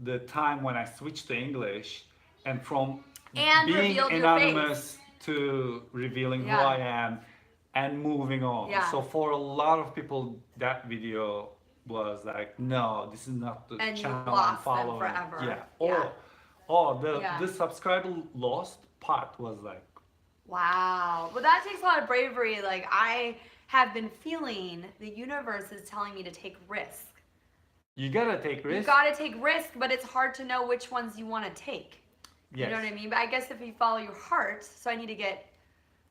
the time when I switched to English and from And being revealed your anonymous to revealing Yeah. who I am and moving on. Yeah. So for a lot of people, that video was like, no, this is not the And you channel I'm lost them following. forever. Yeah. Yeah. Yeah. The subscriber lost part was like, Wow. Well, that takes a lot of bravery. Like, I have been feeling the universe is telling me to take risk. you gotta take You risks. gotta take risk, but it's hard to know which ones you want to take. Yes. You know what I mean? But I guess if you follow your heart, so I need to get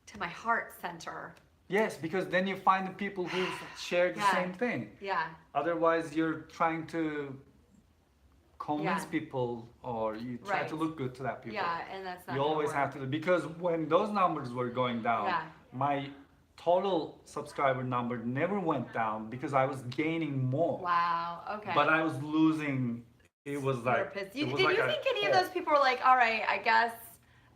to my heart center. Yes, because then you find the people who share the Yeah. same thing. Yeah. Otherwise, you're trying to convince Yeah. people or you try to Right. look good to that people. Yeah, and that's not You gonna always work. have to, because when those numbers were going down, Yeah. my total subscriber number never went down because I was gaining more. Wow. Okay. But I was losing. It was You're like. pissed. it was Did like you a think any of hole. those people were like, all right, I guess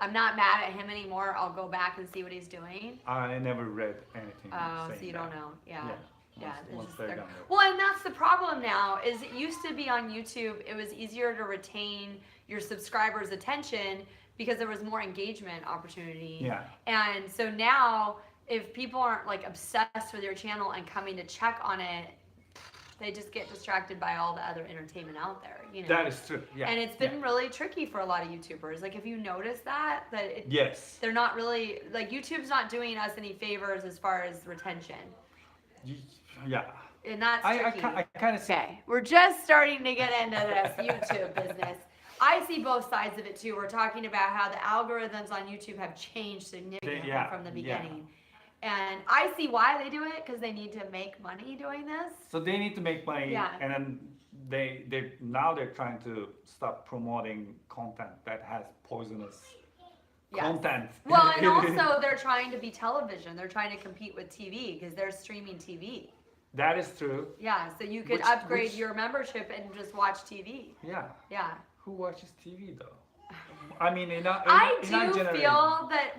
I'm not mad at him anymore. I'll go back and see what he's doing? I never read anything. Oh, saying so you that. don't know. Yeah. Yeah, Once- it's once just they're there. done there. Well, and that's the problem now. Is it used to be on YouTube, it was easier to retain your subscribers' attention because there was more engagement opportunity. Yeah. And so now, if people aren't like obsessed with your channel and coming to check on it, they just get distracted by all the other entertainment out there. You know. That is true. Yeah. And it's been really tricky for a lot of YouTubers. Like, if you notice that Yes. they're not really like YouTube's not doing us any favors as far as retention. You- Yeah. And that's I tricky. kind of see. Okay, we're just starting to get into this YouTube business. I see both sides of it too. We're talking about how the algorithms on YouTube have changed significantly Yeah, from the yeah. beginning. And I see why they do it, because they need to make money doing this. So they need to make money, Yeah. and then they're trying to stop promoting content that has poisonous Yes. content. Well, and also they're trying to be television. They're trying to compete with TV because they're streaming TV. That is true. Yeah, so you could upgrade your membership and just watch TV. Yeah. Yeah. Who watches TV though? I mean, I do feel that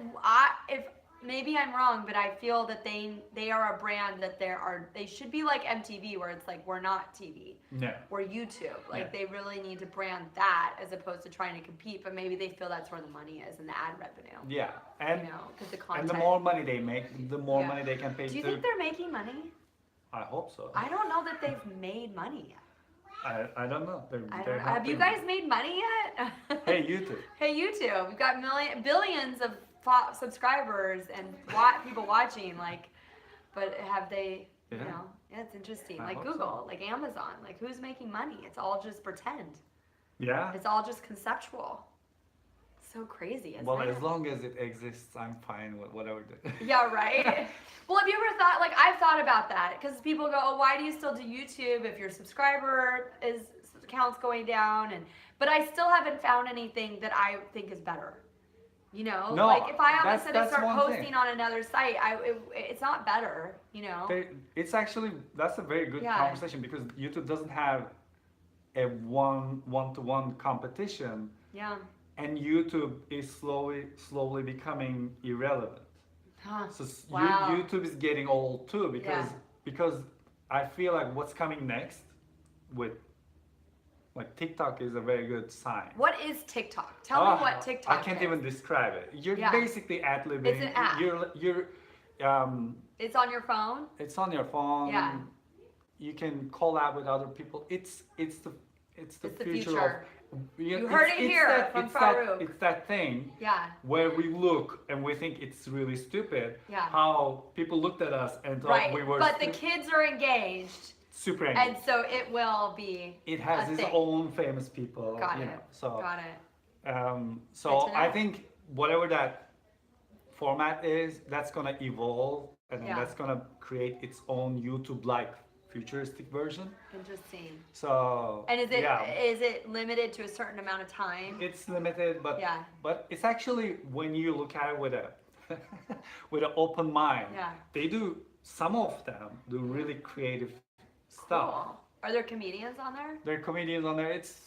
if maybe I'm wrong, but I feel that they are a brand that they should be like MTV, where it's like we're not TV. Yeah. We're YouTube. Like they really need to brand that as opposed to trying to compete. But maybe they feel that's where the money is in the ad revenue. Yeah, and because the content. And the more money they make, the more money they can pay. Do you think they're making money? I hope so. I don't know that they've made money yet. I don't know. Have you guys made money yet? Hey YouTube. Hey YouTube. We've got billions of subscribers and people watching. Like, but have they? Yeah. You know, it's interesting. I like hope Google, so. like Amazon. Like, who's making money? It's all just pretend. Yeah. It's all just conceptual. So crazy. Well, as long as it exists, I'm fine with whatever. Yeah, right. Well, have you ever thought, like, I've thought about that because people go, oh, why do you still do YouTube if your subscriber count's going down? But I still haven't found anything that I think is better. You know, no, like if I all of a sudden start posting thing. on another site, it's not better. You know, it's actually that's a very good conversation because YouTube doesn't have a one-to-one competition. Yeah. And YouTube is slowly becoming irrelevant. Huh. So wow. YouTube is getting old too because I feel like what's coming next with like TikTok is a very good sign. What is TikTok? Tell me what TikTok is. I can't even describe it. You're basically ad-libbing. It's an app. You're it's on your phone? It's on your phone. Yeah. You can collab with other people. It's the future of you heard it here from Faruk. It's that thing where we look and we think it's really stupid how people looked at us and thought we were but the kids are engaged. Super engaged. And so it will be it has its own famous people. Got it. So, got it. So I think whatever that format is, that's gonna evolve and then that's gonna create its own YouTube-like futuristic version. Interesting. So and is it limited to a certain amount of time? It's limited, but it's actually when you look at it with a with an open mind. They do some of them do really creative stuff. Cool. Are there comedians on there? There are comedians on there. It's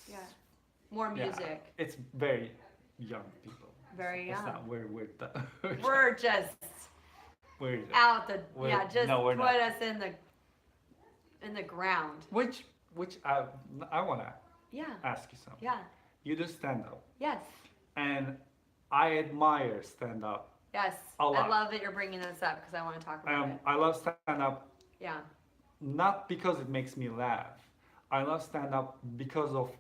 more music. It's very young people. Very young. It's not we're we're just out the just put us in the ground. Which I wanna ask you something. Yeah. You do stand up. Yes. And I admire stand up. Yes. A lot. I love that you're bringing this up because I want to talk about it. I love stand up. Yeah. Not because it makes me laugh. I love stand up because of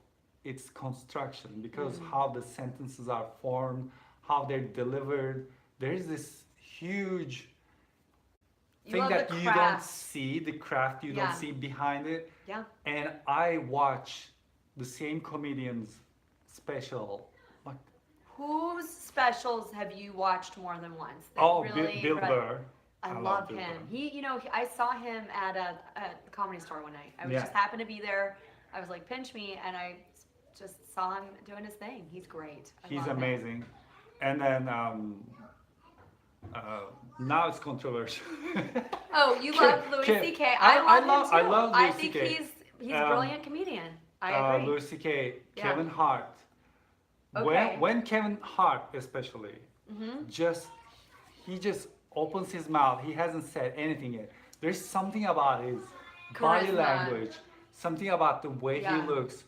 its construction, because how the sentences are formed, how they're delivered. There is this huge thing that you don't see, the craft you don't see behind it. Yeah. And I watch the same comedian's special. Like, whose specials have you watched more than once? Bill Burr. I love him. I saw him at the Comedy Store one night. I just happened to be there. I was like, pinch me, and I just saw him doing his thing. He's great. He's amazing. And then now it's controversial. Oh, you love Louis C.K. I love him too. I love Louis C.K. I think he's a brilliant comedian. I agree. Louis C.K., Kevin Hart. Okay. When Kevin Hart especially, he just opens his mouth. He hasn't said anything yet. There's something about his body language, something about the way he looks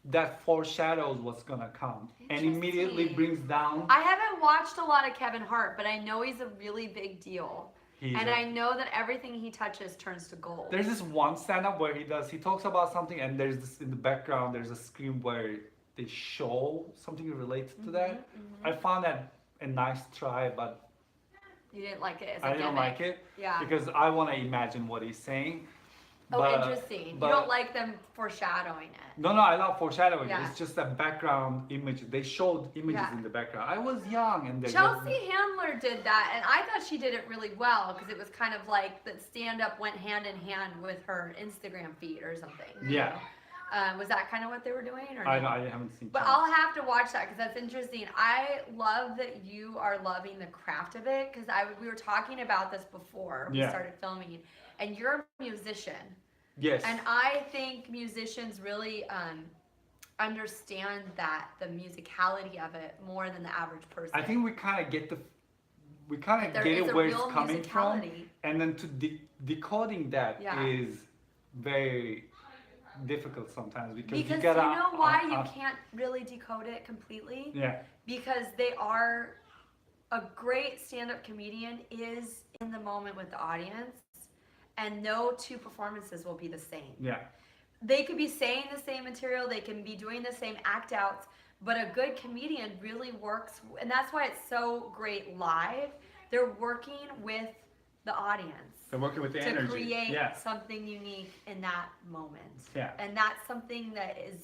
that foreshadows what's gonna come and immediately brings down. I haven't watched a lot of Kevin Hart, but I know he's a really big deal. I know that everything he touches turns to gold. There's this one stand-up where he talks about something and there's this in the background, there's a screen where they show something related to that. I found that a nice try, but you didn't like it as a I didn't like it. Yeah. Because I want to imagine what he's saying. Interesting. You don't like them foreshadowing it. No, I love foreshadowing. It's just a background image. They showed images in the background. I was young and Chelsea Handler did that, and I thought she did it really well because it was kind of like the stand-up went hand in hand with her Instagram feed or something. Yeah. Was that kind of what they were doing? Or I no? I haven't seen. But China. I'll have to watch that because that's interesting. I love that you are loving the craft of it because we were talking about this before we started filming, and you're a musician. Yes. And I think musicians really understand the musicality of it more than the average person. I think we kind of get it where it's coming from, and then to decoding that is very difficult sometimes because you gotta, you know why you can't really decode it completely? Yeah. Because they are a great stand-up comedian is in the moment with the audience, and no two performances will be the same. Yeah. They could be saying the same material, they can be doing the same act outs, but a good comedian really works, and that's why it's so great live. They're working with the audience. They're working with the energy. To create something unique in that moment. Yeah. And that's something that is,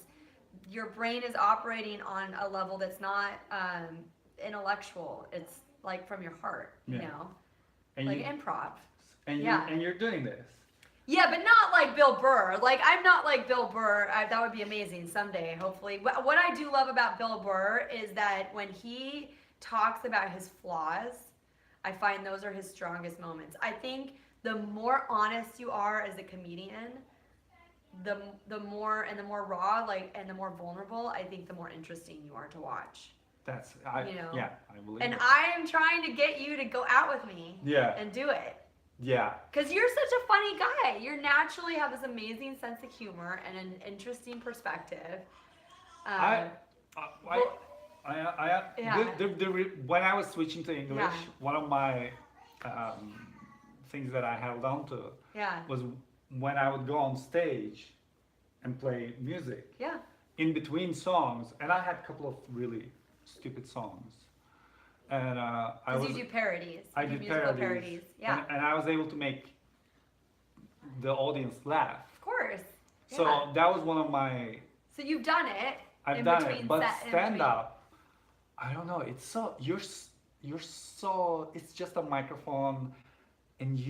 your brain is operating on a level that's not intellectual. It's like from your heart, you know? And like improv. And you're doing this. Yeah, but not like Bill Burr. Like, I'm not like Bill Burr. That would be amazing someday, hopefully. What I do love about Bill Burr is that when he talks about his flaws, I find those are his strongest moments. I think the more honest you are as a comedian, the more raw, like, and the more vulnerable, I think the more interesting you are to watch. I believe And it. I am trying to get you to go out with me and do it. Yeah. Because you're such a funny guy. You naturally have this amazing sense of humor and an interesting perspective. When I was switching to English, one of my things that I held on to was when I would go on stage and play music. Yeah. In between songs, and I had a couple of really stupid songs. And you do parodies. I did parodies. Yeah. And I was able to make the audience laugh. Of course. So that was one of my. So you've done it. I've done it, but stand up, I don't know. It's so you're so. It's just a microphone, and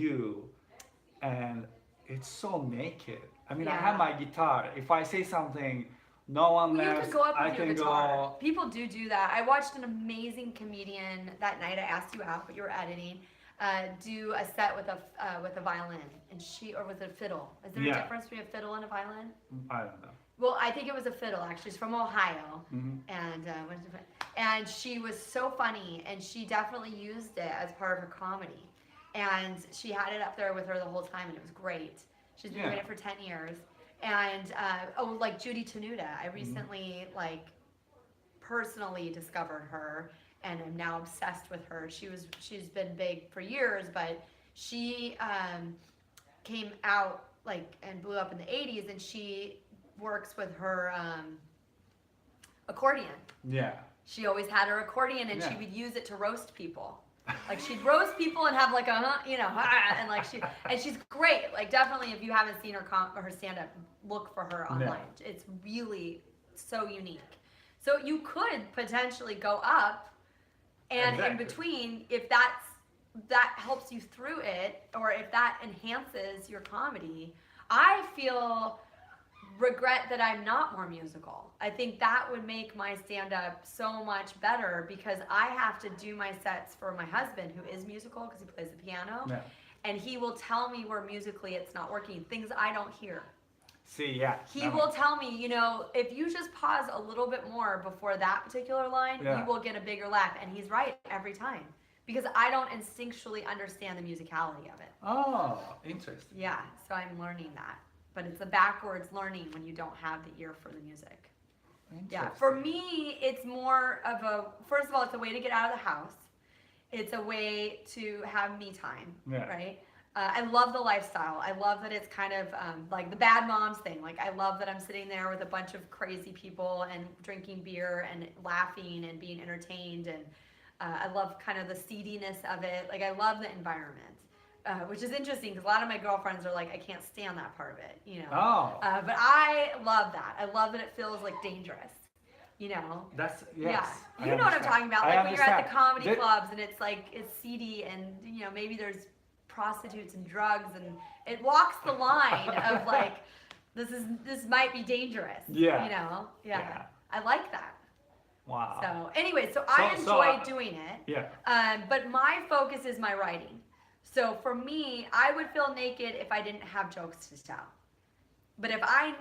it's so naked. I mean, I have my guitar. If I say something. No one you left. could go up with your guitar. Go. People do that. I watched an amazing comedian that night. I asked you out, but you were editing. Do a set with a violin or with a fiddle. Is there a difference between a fiddle and a violin? I don't know. Well, I think it was a fiddle. Actually, she's from Ohio, and she was so funny, and she definitely used it as part of her comedy, and she had it up there with her the whole time, and it was great. She's been doing it for 10 years. And like Judy Tenuta, I recently personally discovered her, and I'm now obsessed with her. She's been big for years, but she came out and blew up in the 80s, and she works with her accordion. Yeah. She always had her accordion, and she would use it to roast people. Like she'd roast people and have and she's great. Like definitely, if you haven't seen her stand up, look for her online. Yeah. It's really so unique. So you could potentially go up, and in between, if that helps you through it, or if that enhances your comedy, I feel regret that I'm not more musical. I think that would make my stand-up so much better because I have to do my sets for my husband, who is musical because he plays the piano, and he will tell me where musically it's not working, things I don't hear. He will tell me, if you just pause a little bit more before that particular line, you will get a bigger laugh, and he's right every time because I don't instinctually understand the musicality of it. Oh, interesting. Yeah, so I'm learning that. But it's a backwards learning when you don't have the ear for the music. Yeah, for me, it's more of first of all, it's a way to get out of the house. It's a way to have me time, right? I love the lifestyle. I love that it's kind of like the bad moms thing. Like, I love that I'm sitting there with a bunch of crazy people and drinking beer and laughing and being entertained. And I love kind of the seediness of it. Like, I love the environment. Which is interesting because a lot of my girlfriends are like, I can't stand that part of it, but I love that. I love that it feels like dangerous, That's, yes. Yeah. You know what I'm talking about. Like when you're at the comedy clubs and it's like, it's seedy and, maybe there's prostitutes and drugs and it walks the line of like this might be dangerous. Yeah. You know? Yeah. Yeah. I like that. Wow. So anyway, so I enjoy doing it. Yeah. But my focus is my writing. So for me, I would feel naked if I didn't have jokes to tell. But if I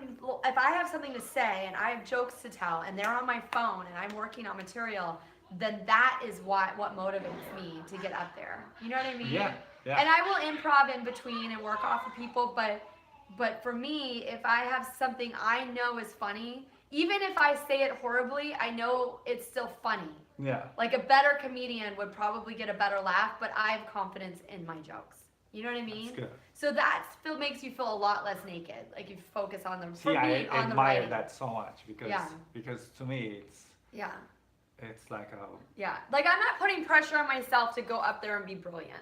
have something to say and I have jokes to tell and they're on my phone and I'm working on material, then that is what motivates me to get up there. You know what I mean? Yeah. Yeah. And I will improv in between and work off of people, but for me, if I have something I know is funny, even if I say it horribly, I know it's still funny. Yeah. Like a better comedian would probably get a better laugh, but I have confidence in my jokes. You know what I mean? That's good. So that makes you feel a lot less naked. Like you focus on the See, I admire that so much because to me it's like a like I'm not putting pressure on myself to go up there and be brilliant,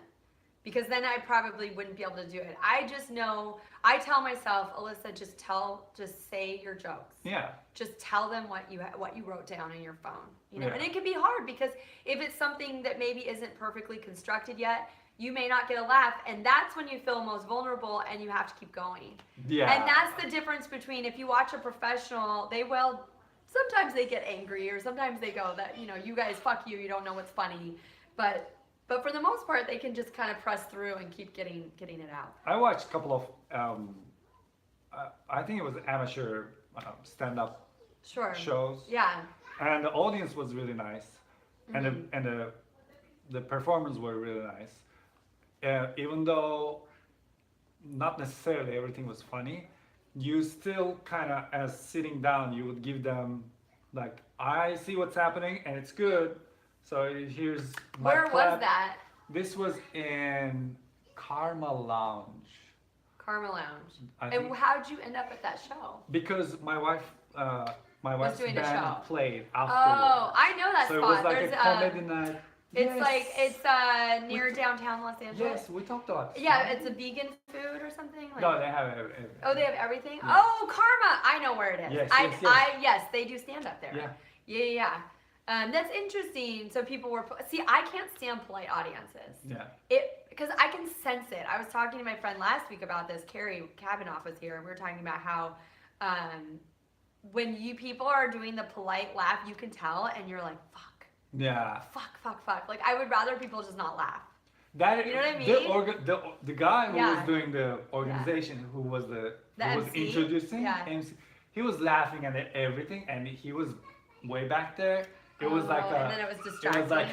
because then I probably wouldn't be able to do it. I just know, I tell myself, Alyssa, just say your jokes. Yeah. Just tell them what you wrote down on your phone. You know, Yeah. and it can be hard because if it's something that maybe isn't perfectly constructed yet, you may not get a laugh, and that's when you feel most vulnerable and you have to keep going. Yeah. And that's the difference between, if you watch a professional, sometimes they get angry, or sometimes they go that, you know, you guys, fuck you don't know what's funny. But for the most part, they can just kind of press through and keep getting it out. I watched a couple of I think it was amateur stand-up shows. Yeah. And the audience was really nice, and the performers were really nice. Even though not necessarily everything was funny, you still kind of, as sitting down, you would give them like, I see what's happening and it's good. So here's my Where clap. was that? This was in Karma Lounge. Karma Lounge. I And think- how'd you end up at that show? Because my wife's doing a band show. played after. Oh, I know that So spot. it was like There's a comedy night. It's Yes. like near downtown Los Angeles. Yes, we talked about it. Yeah, it's a vegan food or something. Like, No, they have everything. oh, they have everything. Yeah. Oh, Karma! I know where it is. Yes, yes, they do stand up there. Yeah. Yeah. That's interesting. So people were I can't stand polite audiences. Yeah. Because I can sense it. I was talking to my friend last week about this. Carrie Kavanaugh was here, and we were talking about how when people are doing the polite laugh, you can tell, and you're like, fuck. Yeah. Fuck. Like, I would rather people just not laugh. That, you know what I mean? The guy who Yeah. was doing the organization, who was who was MC? introducing Yeah. MC, he was laughing at everything, and he was way back there. It was like and then it was distracting. It was like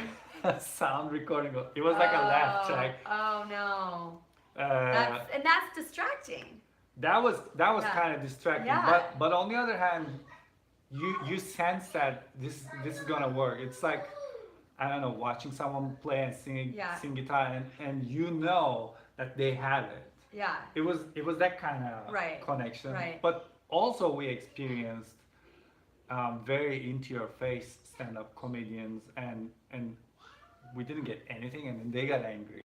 a sound recording. It was like a laugh track. Oh no. Uh, That's distracting. that was Yeah. kind of distracting. Yeah. But on the other hand, you sense that this is gonna work. It's like, I don't know, watching someone play and sing guitar, and you know that they have it. Yeah. It was that kind of Right. connection. Right. But also we experienced very into your face stand-up comedians, and we didn't get anything, and then they got angry.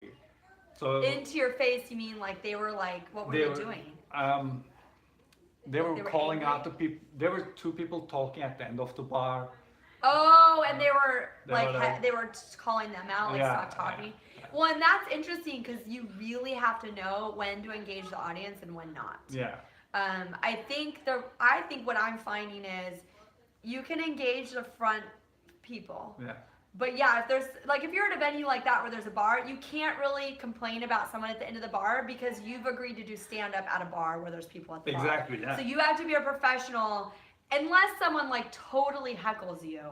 So Into your face, you mean like they were like, what were they doing? They were They were calling angry? out to people. There were two people talking at the end of the bar. Oh, and they were They like were like- they were calling them out, like Yeah, stop talking. yeah. Well, and that's interesting because you really have to know when to engage the audience and when not. Yeah. I think what I'm finding is you can engage the front people. Yeah. But yeah, if you're at a venue like that where there's a bar, you can't really complain about someone at the end of the bar because you've agreed to do stand up at a bar where there's people at the bar. Exactly. Yeah. So you have to be a professional, unless someone like totally heckles you.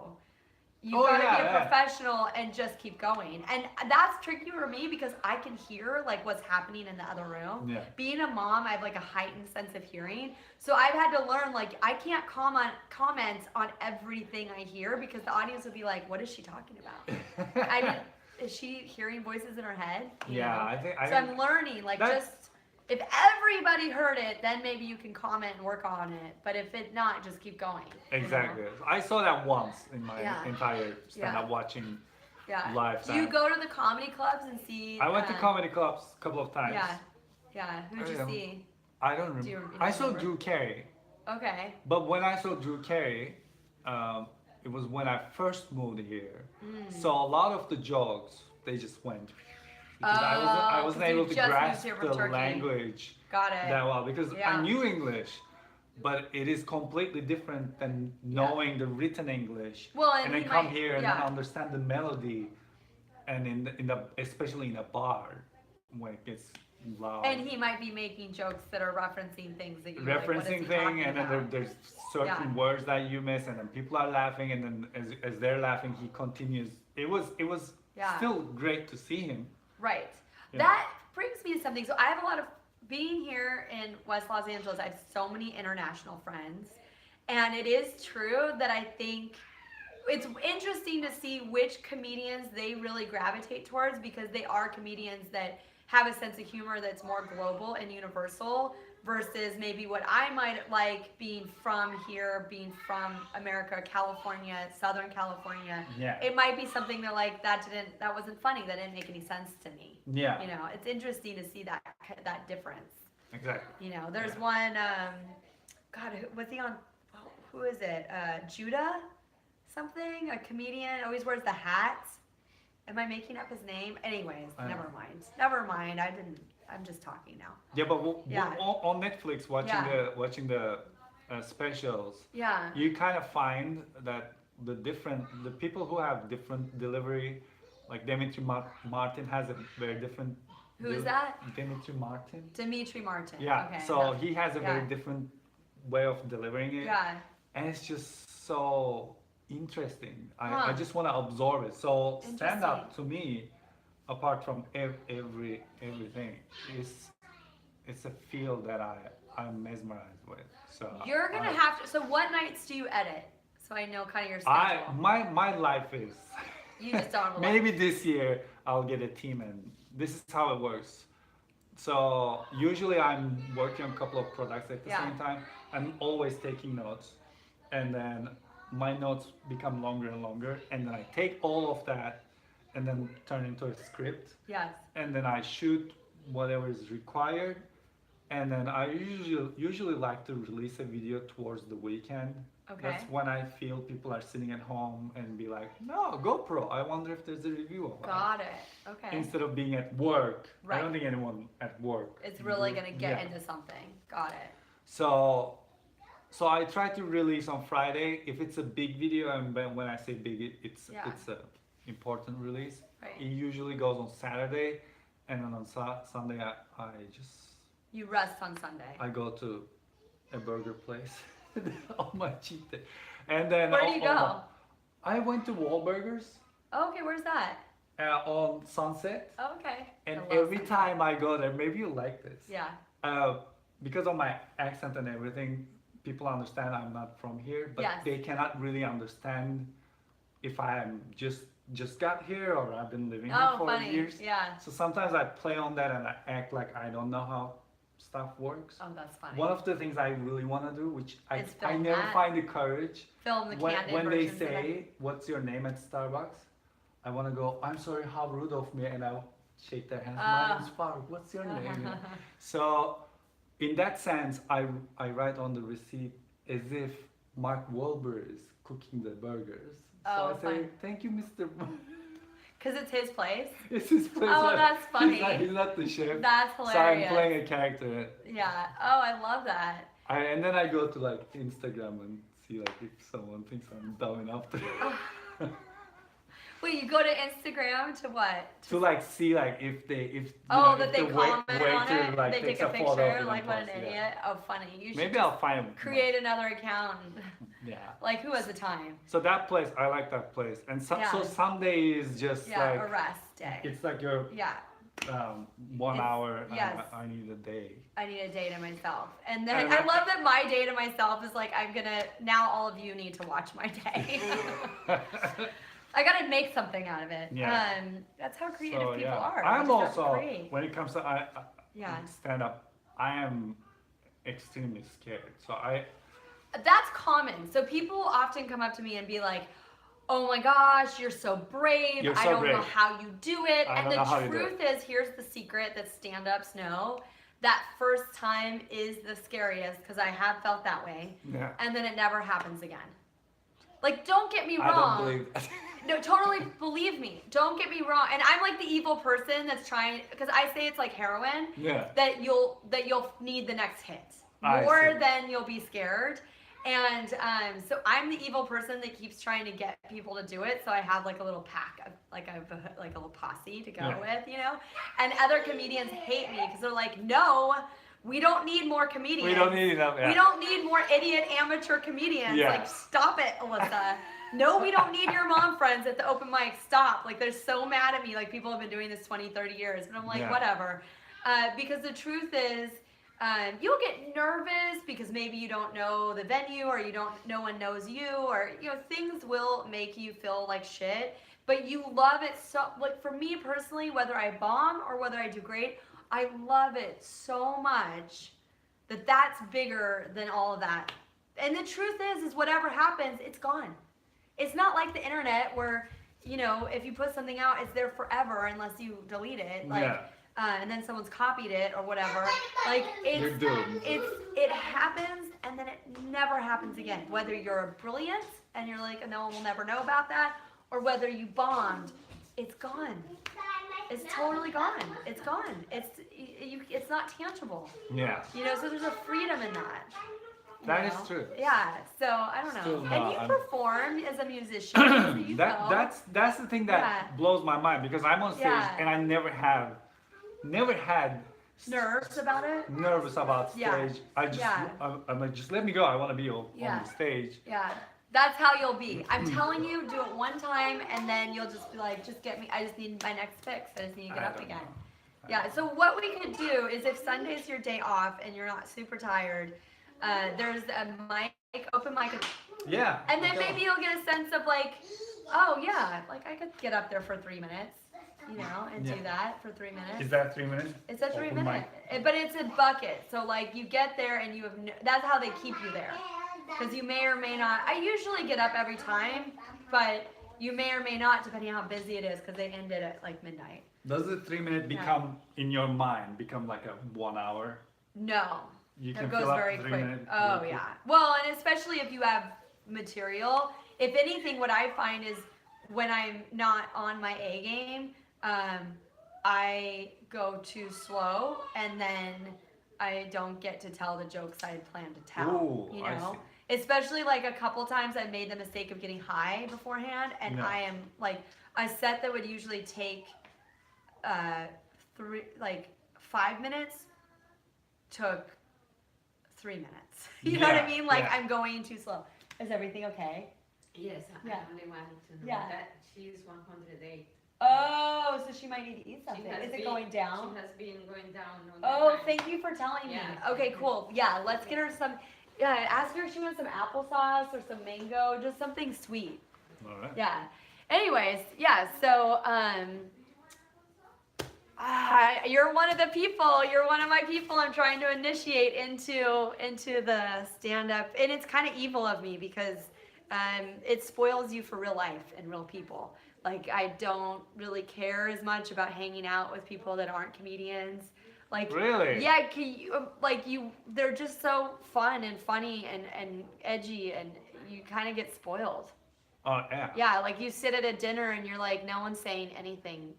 You've got to be a professional and just keep going. And that's tricky for me because I can hear like what's happening in the other room. Yeah. Being a mom, I have like a heightened sense of hearing. So I've had to learn like I can't comment on everything I hear because the audience would be like, what is she talking about? Is she hearing voices in her head? You know? I think. I'm learning like if everybody heard it, then maybe you can comment and work on it. But if it not, just keep going. Exactly. You know? I saw that once in my Yeah. entire stand-up watching Yeah. live. Do you go to the comedy clubs and see? I went to comedy clubs a couple of times. Yeah. Who'd you see? I don't remember. Do you I saw remember? Drew Carey. Okay. But when I saw Drew Carey, it was when I first moved here. So a lot of the jokes, they just went. Because I wasn't 'cause you able to just moved grasp here from the Turkey. language Got it. that well because Yeah. I knew English, but it is completely different than knowing the written English. Well, and then come here and then understand the melody, and in the especially in a bar when it gets loud. And he might be making jokes that are referencing things that you referencing thing, and then there's certain words that you miss, and then people are laughing, and then as they're laughing, he continues. It was still great to see him. Right. That brings me to something. So I have a lot of being here in West Los Angeles. I have so many international friends, and it is true that I think it's interesting to see which comedians they really gravitate towards, because they are comedians that have a sense of humor that's more global and universal versus maybe what I might like being from here, being from America, California, Southern California. Yeah. It might be something that like that wasn't funny, that didn't make any sense to me. Yeah. You know, it's interesting to see that difference. Exactly. You know, there's one God, what's he on? Who is it? Judah something? A comedian, always wears the hat. Am I making up his name? Anyways, never mind. Never mind. I'm just talking now. Yeah, but on Netflix, watching the specials, you kind of find that the people who have different delivery, like Dimitri Martin has a very different. Who is that? Dimitri Martin. Dimitri Martin. Yeah. Okay, so he has a very different way of delivering it. Yeah. And it's just so interesting. I just want to absorb it. So stand up to me, apart from everything, it's a field that I'm mesmerized with. So you're gonna have to. So what nights do you edit? So I know kind of your schedule. My life is. You just don't. Maybe this year I'll get a team, and this is how it works. So usually I'm working on a couple of products at the same time. I'm always taking notes, and then my notes become longer and longer, and then I take all of that and then turn into a script. Yes. And then I shoot whatever is required, and then I usually like to release a video towards the weekend. Okay. That's when I feel people are sitting at home and be like, no, GoPro, I wonder if there's a review of it. Got it. Okay. Instead of being at work. Right. I don't think anyone at work. It's really gonna get into something. Got it. So I try to release on Friday. If it's a big video, and when I say big, it's a important release. Right. It usually goes on Saturday, and then on Sunday I just. You rest on Sunday. I go to a burger place on my cheat day, and then. Where do you go? I went to Wahlburgers. Oh, okay, where's that? On Sunset. Oh, okay. And every time I go there, maybe you like this. Yeah. Because of my accent and everything, people understand I'm not from here, but they cannot really understand if I am just got here or I've been living here for years. Yeah. So sometimes I play on that and I act like I don't know how stuff works. Oh, that's funny. One of the things I really want to do, which I never that. find the courage, Film the candid when they versions of say, it. "What's your name?" at Starbucks, I want to go, "I'm sorry, how rude of me," and I'll shake their hands. My name's Faruk. What's your name? You know? So, in that sense, I write on the receipt as if Mark Wahlberg is cooking the burgers. So I say, "Thank you, Mr." Because it's his place? It's his place. Oh, that's funny. He's not the chef. That's hilarious. So I'm playing a character. Yeah. Oh, I love that. And then I go to like Instagram and see like if someone thinks I'm dumb enough to. Wait, you go to Instagram to what? To like see like if they comment on it. Like, they take a picture. Like what an idiot. Oh, funny. You should maybe I'll find create another account. Yeah. Like who has the time? So that place, I like that place, and so Sunday is just like a rest day. It's like your 1 hour. Yes. I need a day. I need a day to myself, and then I love that my day to myself is like now all of you need to watch my day. I gotta make something out of it. Yeah. That's how creative people are. I'm also when it comes to stand up, I am extremely scared. So That's common. So people often come up to me and be like, "Oh my gosh, you're so brave. I don't know how you do it." And the truth is, here's the secret that stand-ups know. That first time is the scariest because I have felt that way. Yeah. And then it never happens again. Like, don't get me wrong. I don't believe that. No, totally believe me. Don't get me wrong. And I'm like the evil person that's trying, because I say it's like heroin. Yeah. That you'll need the next hit. more than you'll be scared. And so I'm the evil person that keeps trying to get people to do it. So I have like a little pack, like I have like a little posse to go with, you know. And other comedians hate me because they're like, no, we don't need more comedians. We don't need enough. Yeah. We don't need more idiot amateur comedians. Yeah. Like, stop it, Alyssa. No, we don't need your mom friends at the open mic. Stop. Like, they're so mad at me. Like, people have been doing this 20, 30 years. But I'm like, whatever. Because the truth is, you'll get nervous because maybe you don't know the venue or no one knows you, or, you know, things will make you feel like shit. But you love it so, like, for me personally, whether I bomb or whether I do great, I love it so much that that's bigger than all of that. And the truth is whatever happens, it's gone. It's not like the internet where, you know, if you put something out, it's there forever unless you delete it. Like, and then someone's copied it or whatever. Like, it happens and then it never happens again. Whether you're brilliant and you're like, no one will never know about that, or whether you bombed, it's gone. It's totally gone. It's gone. It's not tangible. Yeah. You know, so there's a freedom in that. That is true. Yeah. So I don't know. And you perform as a musician. So you that's the thing that blows my mind, because I'm on stage and I never had nerves about it. Nervous about stage. Yeah. I'm like, just let me go. I want to be on stage. Yeah. That's how you'll be. I'm telling you, do it one time and then you'll just be like, just get me, I just need my next fix. I just need to get up again. Yeah, so what we could do is if Sunday's your day off and you're not super tired, there's a open mic. Yeah. And then maybe you'll get a sense of like, oh yeah, like I could get up there for 3 minutes, you know, and do that for 3 minutes. Is that 3 minutes? It's a 3 minute, but it's a bucket. So like you get there and you have, that's how they keep you there. Because you may or may not, I usually get up every time, but you may or may not, depending on how busy it is, because they ended at like midnight. Does the 3 minute become, in your mind, become like a 1 hour? No. You can it goes fill up very 3 quick. minutes. Oh, yeah. Well, and especially if you have material. If anything, what I find is when I'm not on my A game, I go too slow, and then I don't get to tell the jokes I had planned to tell. Ooh, you know? Especially like a couple times I made the mistake of getting high beforehand, and I am like a set that would usually take 5 minutes took 3 minutes. You know what I mean? Like I'm going too slow. Is everything okay? Yes, I only wanted to know that she's 108. Oh, so she might need to eat something. Is it going down? She has been going down. Thank you for telling me. Okay, cool. Yeah, let's get her some. Yeah, ask her if she wants some applesauce or some mango, just something sweet. All right. Yeah. Anyways, so you're one of the people. You're one of my people I'm trying to initiate into the stand-up, and it's kind of evil of me because it spoils you for real life and real people. Like, I don't really care as much about hanging out with people that aren't comedians. Like, really? Yeah, they're just so fun and funny and edgy, and you kind of get spoiled. Oh, yeah. Yeah, like you sit at a dinner and you're like, no one's saying anything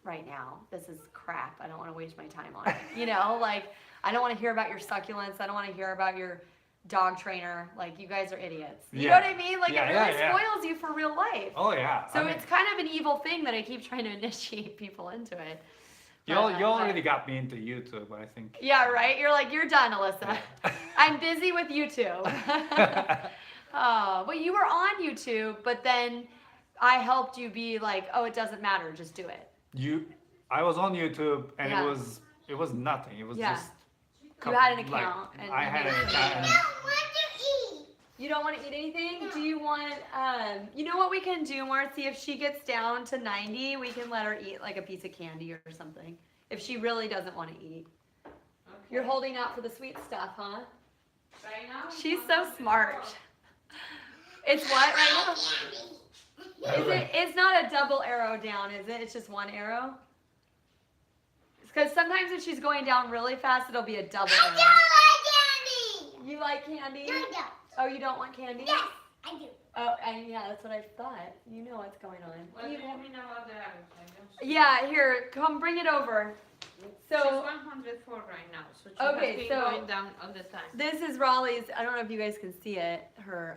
right now. This is crap. I don't want to waste my time on it. You know, like, I don't want to hear about your succulents. I don't want to hear about your dog trainer. Like, you guys are idiots. You know what I mean? Like, it really spoils you for real life. Oh, yeah. So it's kind of an evil thing that I keep trying to initiate people into it. You already got me into YouTube, I think. Yeah, right? You're like, you're done, Alyssa. I'm busy with YouTube. Oh, but you were on YouTube, but then I helped you be like, oh, it doesn't matter, just do it. I was on YouTube, and it was nothing. It was just. You had an account. Like, I had an account. You don't want to eat anything? Do you want, you know what we can do, Marcy? If she gets down to 90, we can let her eat like a piece of candy or something. If she really doesn't want to eat. Okay. You're holding out for the sweet stuff, huh? Right now? She's so smart. It's what right now? It's not a double arrow down, is it? It's just one arrow? Because sometimes if she's going down really fast, it'll be a double arrow. I don't like candy. You like candy? No, I don't. Oh, you don't want candy? Yes, I do. Oh, yeah, that's what I thought. You know what's going on. What do you mean about that? Yeah, here, come bring it over. So she's 104 right now, so she Okay, has been so- going down all the time. this is Raleigh's. I don't know if you guys can see it. Her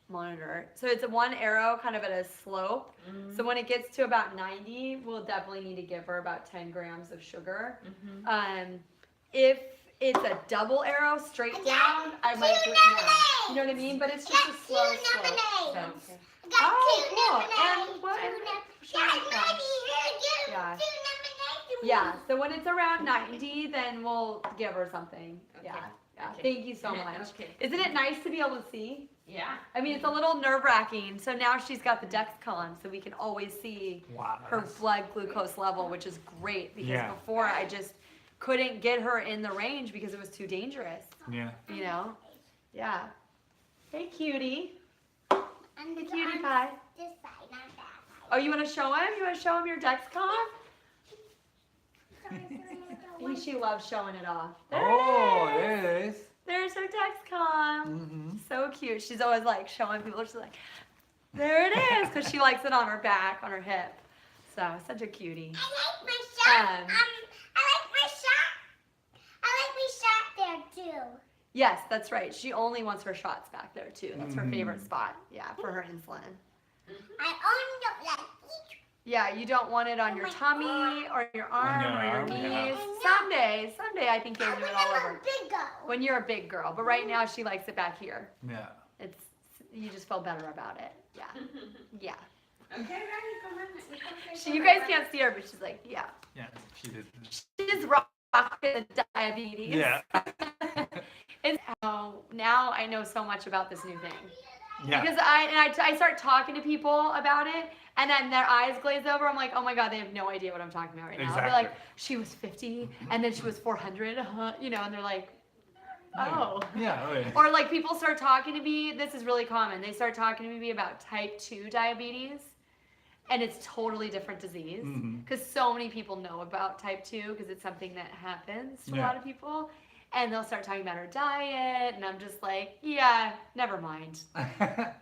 monitor. So it's a one arrow, kind of at a slope. So when it gets to about 90, we'll definitely need to give her about 10 grams of sugar. If it's a double arrow straight down, I might do it now. You know what I mean? But it's just a slow slope. So. Oh, cool. And what? Yeah. Yeah. So when it's around 90, then we'll give her something. Yeah. Yeah. Okay. Thank you so much. Okay. Isn't it nice to be able to see? Yeah. I mean, it's a little nerve-wracking. So now she's got the Dexcom, so we can always see Wow. her blood glucose level, which is great because Yeah. before I just couldn't get her in the range because it was too dangerous. Yeah. You know? Yeah. Hey, cutie. And Hey, cutie pie. this side, not that side. Oh, you want to show him? You want to show him your Dexcom? I think she loves showing it off. There Oh, it is. there it is. There's her Dexcom. Mm-hmm. So cute. She's always like showing people. She's like, there it is, because she likes it on her back, on her hip. So such a cutie. I like my shot. Um, I like my shot. I like my shot there too. Yes, that's right. She only wants her shots back there too. That's her Mm. favorite spot. Yeah, for her insulin. I only don't like each. Yeah, you don't want it on your tummy or your arm your or your arm, yeah. knees. Someday I think you'll do it all I'm over. a big girl. When you're a big girl, but right now she likes it back here. Yeah. It's you just feel better about it. Yeah, yeah. Okay, Rani, come on. It's okay, She, come you on, guys Rani. can't see her, but she's like, yeah. Yeah. She did. She's rocking the diabetes. Yeah. It's now I know so much about this new thing. Yeah. Because I start talking to people about it, and then their eyes glaze over. I'm like, oh my god, they have no idea what I'm talking about right now. They're like, Exactly. she was 50, and then she was 400, you know, and they're like, oh. Yeah. Okay. Or like people start talking to me. This is really common. They start talking to me about type 2 diabetes, and it's totally different disease. Mhm. Because so many people know about type 2 because it's something that happens to a Yeah. lot of people. And they'll start talking about her diet, and I'm just like, yeah, never mind.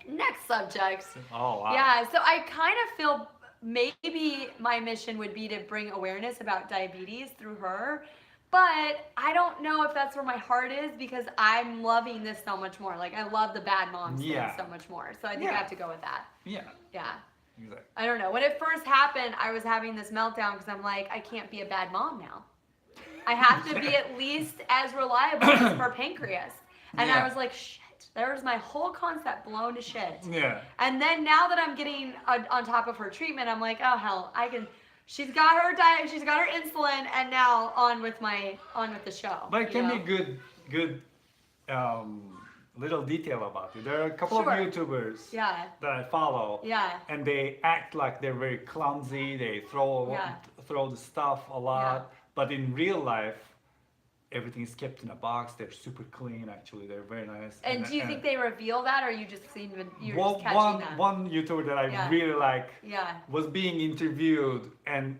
Next subject. Oh wow. Yeah, so I kind of feel maybe my mission would be to bring awareness about diabetes through her, but I don't know if that's where my heart is because I'm loving this so much more. Like I love the Bad Moms thing Yeah. so much more. So I think I Yeah. have to go with that. Yeah. Yeah. Exactly. I don't know. When it first happened, I was having this meltdown because I'm like, I can't be a bad mom now. I have to be at least as reliable as her pancreas. And I Yeah. was like, shit. There's my whole concept blown to shit. Yeah. And then now that I'm getting on top of her treatment, I'm like, oh hell, I can. She's got her diet, she's got her insulin, and now on with the show. But it you can know? be good little detail about it. There are a couple Sure. of YouTubers Yeah, that I follow, yeah, and they act like they're very clumsy. They throw the stuff a lot, but in real life, everything is kept in a box. They're super clean. Actually, they're very nice. And do you think they reveal that, or you just you're one, just catching one, that? one YouTuber that I Yeah. really like Yeah, was being interviewed, and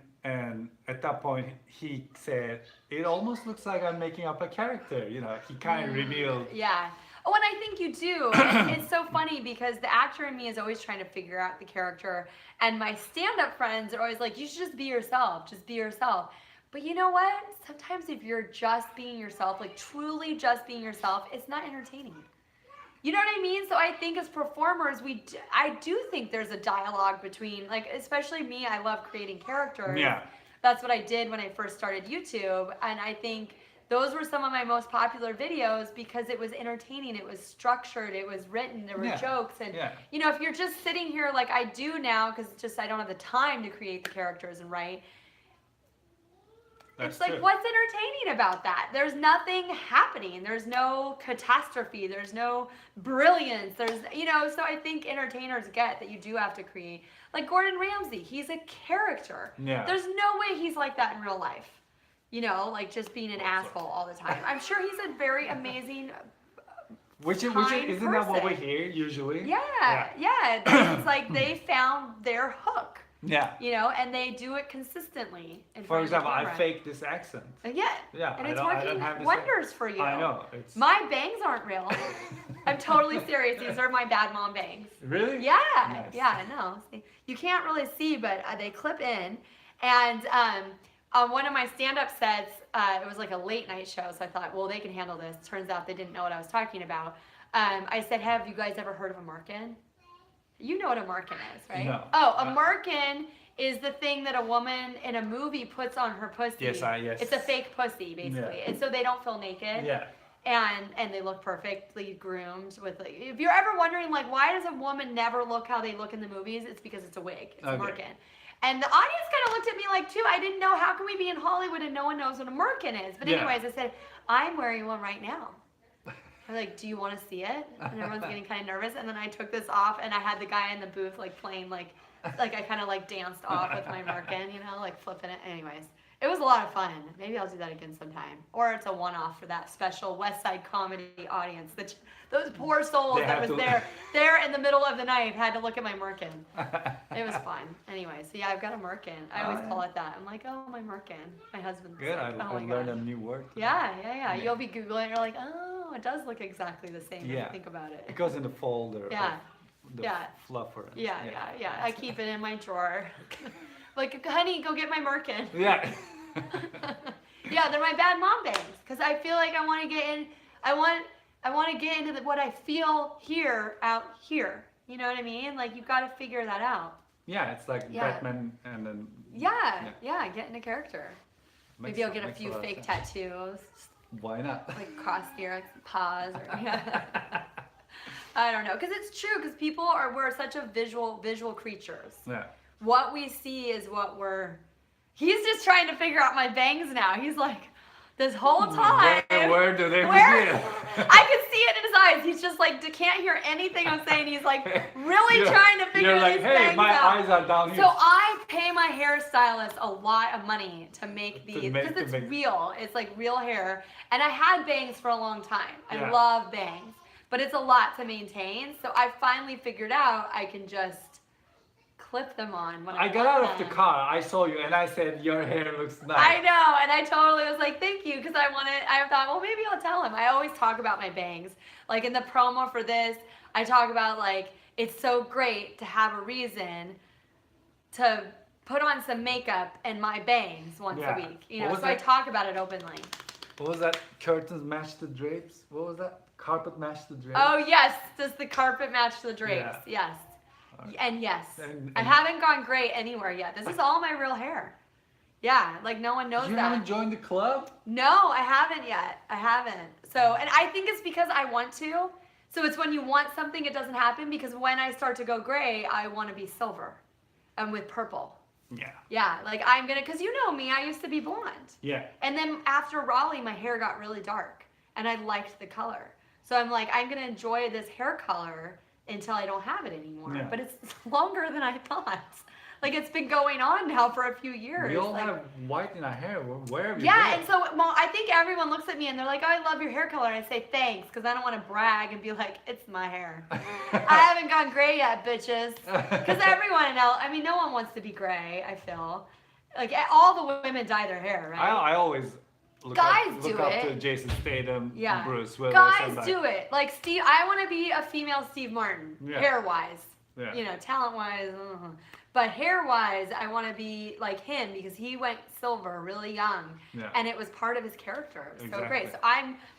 at that point he said, "It almost looks like I'm making up a character." You know, he kind of revealed. yeah. Oh, and I think you do. And it's so funny because the actor in me is always trying to figure out the character, and my stand-up friends are always like, "You should just be yourself. Just be yourself." But you know what? Sometimes if you're just being yourself, like truly just being yourself, it's not entertaining. You know what I mean? So I think as performers, I do think there's a dialogue between, like, especially me, I love creating characters. Yeah. That's what I did when I first started YouTube. And I think those were some of my most popular videos because it was entertaining, it was structured, it was written, there were Yeah. jokes. And, Yeah. you know, if you're just sitting here like I do now, because it's just I don't have the time to create the characters and write, That's it's like, true. what's entertaining about that? There's nothing happening. There's no catastrophe. There's no brilliance. There's, you know, so I think entertainers get that you do have to create. Like Gordon Ramsay, he's a character. Yeah. There's no way he's like that in real life. You know, like just being an asshole all the time. I'm sure he's a very amazing kind Isn't that what we person. hear usually? Yeah. It's like they found their hook. Yeah. You know, and they do it consistently. In For front of the example, I camera. faked this accent. Yeah. Yeah, And I it's don't working have this wonders for you. I know. It's My bangs aren't real. I'm totally serious. These are my Bad Mom bangs. really. Yeah. Nice. Yeah, I know. See, you can't really see, but they clip in. And on one of my stand-up sets, it was like a late night show, so I thought, well, they can handle this. Turns out they didn't know what I was talking about. I said, have you guys ever heard of a merkin? You know what a merkin is, right? No. Oh, a merkin is the thing that a woman in a movie puts on her pussy. Yes. It's a fake pussy, basically. Yeah. And so they don't feel naked. Yeah. And they look perfectly groomed with like, if you're ever wondering like why does a woman never look how they look in the movies, it's because it's a wig. It's a merkin. And the audience kind of looked at me like too, I didn't know how can we be in Hollywood and no one knows what a merkin is. But anyways, I said, I'm wearing one right now. I'm like, do you want to see it? And everyone's getting kind of nervous. And then I took this off and I had the guy in the booth like playing like I kind of like danced off with my merkin, you know, like flipping it. Anyways. It was a lot of fun. Maybe I'll do that again sometime. Or it's a one-off for that special West Side Comedy audience. Those poor souls that was there in the middle of the night had to look at my merkin. It was fun. Anyway, so yeah, I've got a merkin. I always call it that. I'm like, oh, my merkin. My husband's Good. like, I learned a new word. Yeah. You'll be Googling, you're like, oh, it does look exactly the same when you think about it. It goes in the folder. Yeah. The fluffer. Yeah. I keep it in my drawer. Like, honey, go get my merkin. Yeah. Yeah, they're my bad mom bangs because I feel like I want to get in. I want to get into what I feel here out here. You know what I mean? Like you've got to figure that out. Yeah, it's like Batman and then. Yeah, get into character. Maybe I'll get a few fake tattoos. Why not? Like cross here, like paws or I don't know, because it's true. Because we're such a visual creatures. Yeah. What we see is what we're. He's just trying to figure out my bangs now. He's like, this whole time. Where do they begin? I can see it in his eyes. He's just like, can't hear anything I'm saying. He's like really trying to figure like, these bangs my out. eyes are down here. So I pay my hairstylist a lot of money to make these because it's real. It's like real hair. And I had bangs for a long time. I love bangs. But it's a lot to maintain. So I finally figured out I can just clip them on when I got out of the car, I saw you, and I said, your hair looks nice. I know, and I totally was like, thank you, because I thought, well, maybe I'll tell him. I always talk about my bangs. Like in the promo for this, I talk about like, it's so great to have a reason to put on some makeup and my bangs once a week. You know, so I talk about it openly. What was that? Curtains match the drapes? What was that? Carpet match the drapes? Oh, yes. Does the carpet match the drapes? Yeah. Yes. And yes, I haven't gone gray anywhere yet. This is all my real hair. Yeah, like no one knows that. You haven't joined the club? No, I haven't yet. I haven't. So, and I think it's because I want to. So it's when you want something, it doesn't happen because when I start to go gray, I want to be silver and with purple. Yeah. Yeah, like I'm going to, because you know me, I used to be blonde. Yeah. And then after Raleigh, my hair got really dark and I liked the color. So I'm like, I'm going to enjoy this hair color until I don't have it anymore. Yeah. But it's longer than I thought. Like it's been going on now for a few years. We all have white in our hair. Where have you Yeah, and so I think everyone looks at me and they're like, oh, I love your hair color. And I say thanks because I don't want to brag and be like, it's my hair. I haven't gone gray yet, bitches. Because everyone else, I mean, no one wants to be gray, I feel. Like all the women dye their hair, right? I always look up to Jason Statham, Bruce Willis. Guys do it. Like Steve, I want to be a female Steve Martin, hair-wise. Yeah. You know, talent-wise. But hair-wise, I want to be like him because he went silver really young. Yeah. And it was part of his character. It was so great. So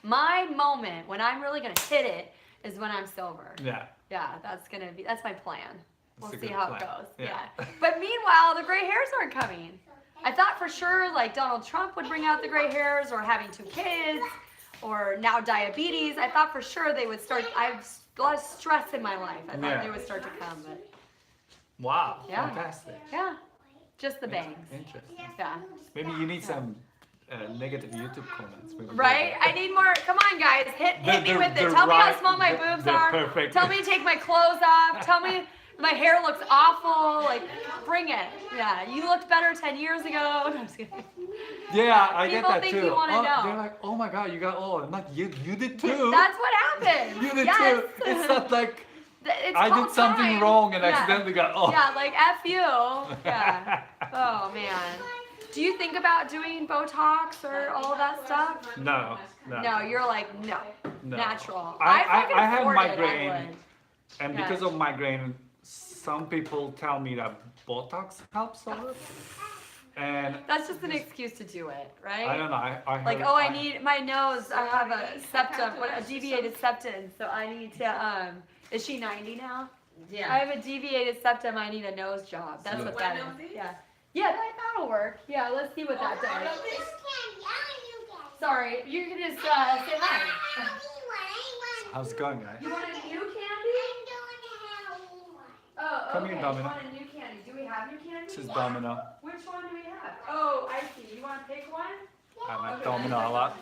my moment when I'm really going to hit it is when I'm silver. Yeah. Yeah, that's my plan. We'll see how it goes. Yeah. But meanwhile, the gray hairs aren't coming. I thought for sure like Donald Trump would bring out the gray hairs or having 2 kids or now diabetes. I thought for sure they would start. I have a lot of stress in my life. I thought they would start to come. But wow. Yeah. Fantastic. Yeah. Just the bangs. Interesting. Yeah. Maybe you need some negative YouTube comments. Maybe right? I need more. Come on, guys. Hit me with it. Tell me how small my boobs are. Perfect. Tell me to take my clothes off. Tell me my hair looks awful. Like, bring it. Yeah, you looked better 10 years ago. No, I'm just kidding. Yeah, I get that too. People think you want to know. They're like, oh my God, you got old. I'm like, you did too. That's what happened. You did too. It's not like I did something wrong and accidentally got old. Yeah, like F you. Yeah. Oh, man. Do you think about doing Botox or all of that stuff? No. No, you're like, no. Natural. I have migraine. I would. And because of migraine, some people tell me that Botox helps a lot. And That's just an excuse to do it, right? I don't know. I heard, Like, oh, I need my nose. I have a septum, a deviated septum, so I need to. Is she 90 now? I Yeah. have a deviated septum. I need a nose job. That's So what one that of is. these? Yeah. Yeah, that'll work. Yeah, let's see what that One does. of these? Sorry, you can just say hi. how's it going, guys? You want a new candy? Oh, Come okay. here, Domino. You want a new candy? Do we have new candy? This is Domino. Which one do we have? Oh, I see. You want to pick one? I like Okay. Domino a lot.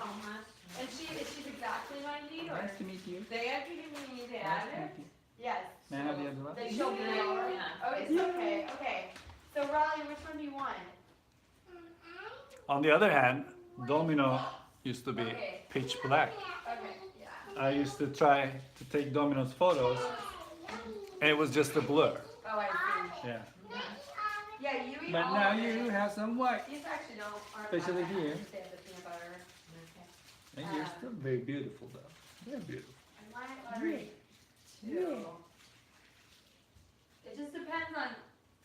And she's exactly my need, or? Nice to meet you. They actually need to Nice add to it. meet you. Yes. May I have the other one? Then she'll be over. Yeah. Oh, it's okay. Okay. So Riley, which one do you want? On the other hand, Domino used to be Okay. pitch black. Okay. Yeah. I used to try to take Domino's photos, and it was just a blur. Oh, I see. Yeah. Yeah, you eat But all now of you it. have some white. These actually don't aren't Especially that bad. here. Just they have the peanut butter. And you're still very beautiful, though. Very beautiful. I might already too. It just depends on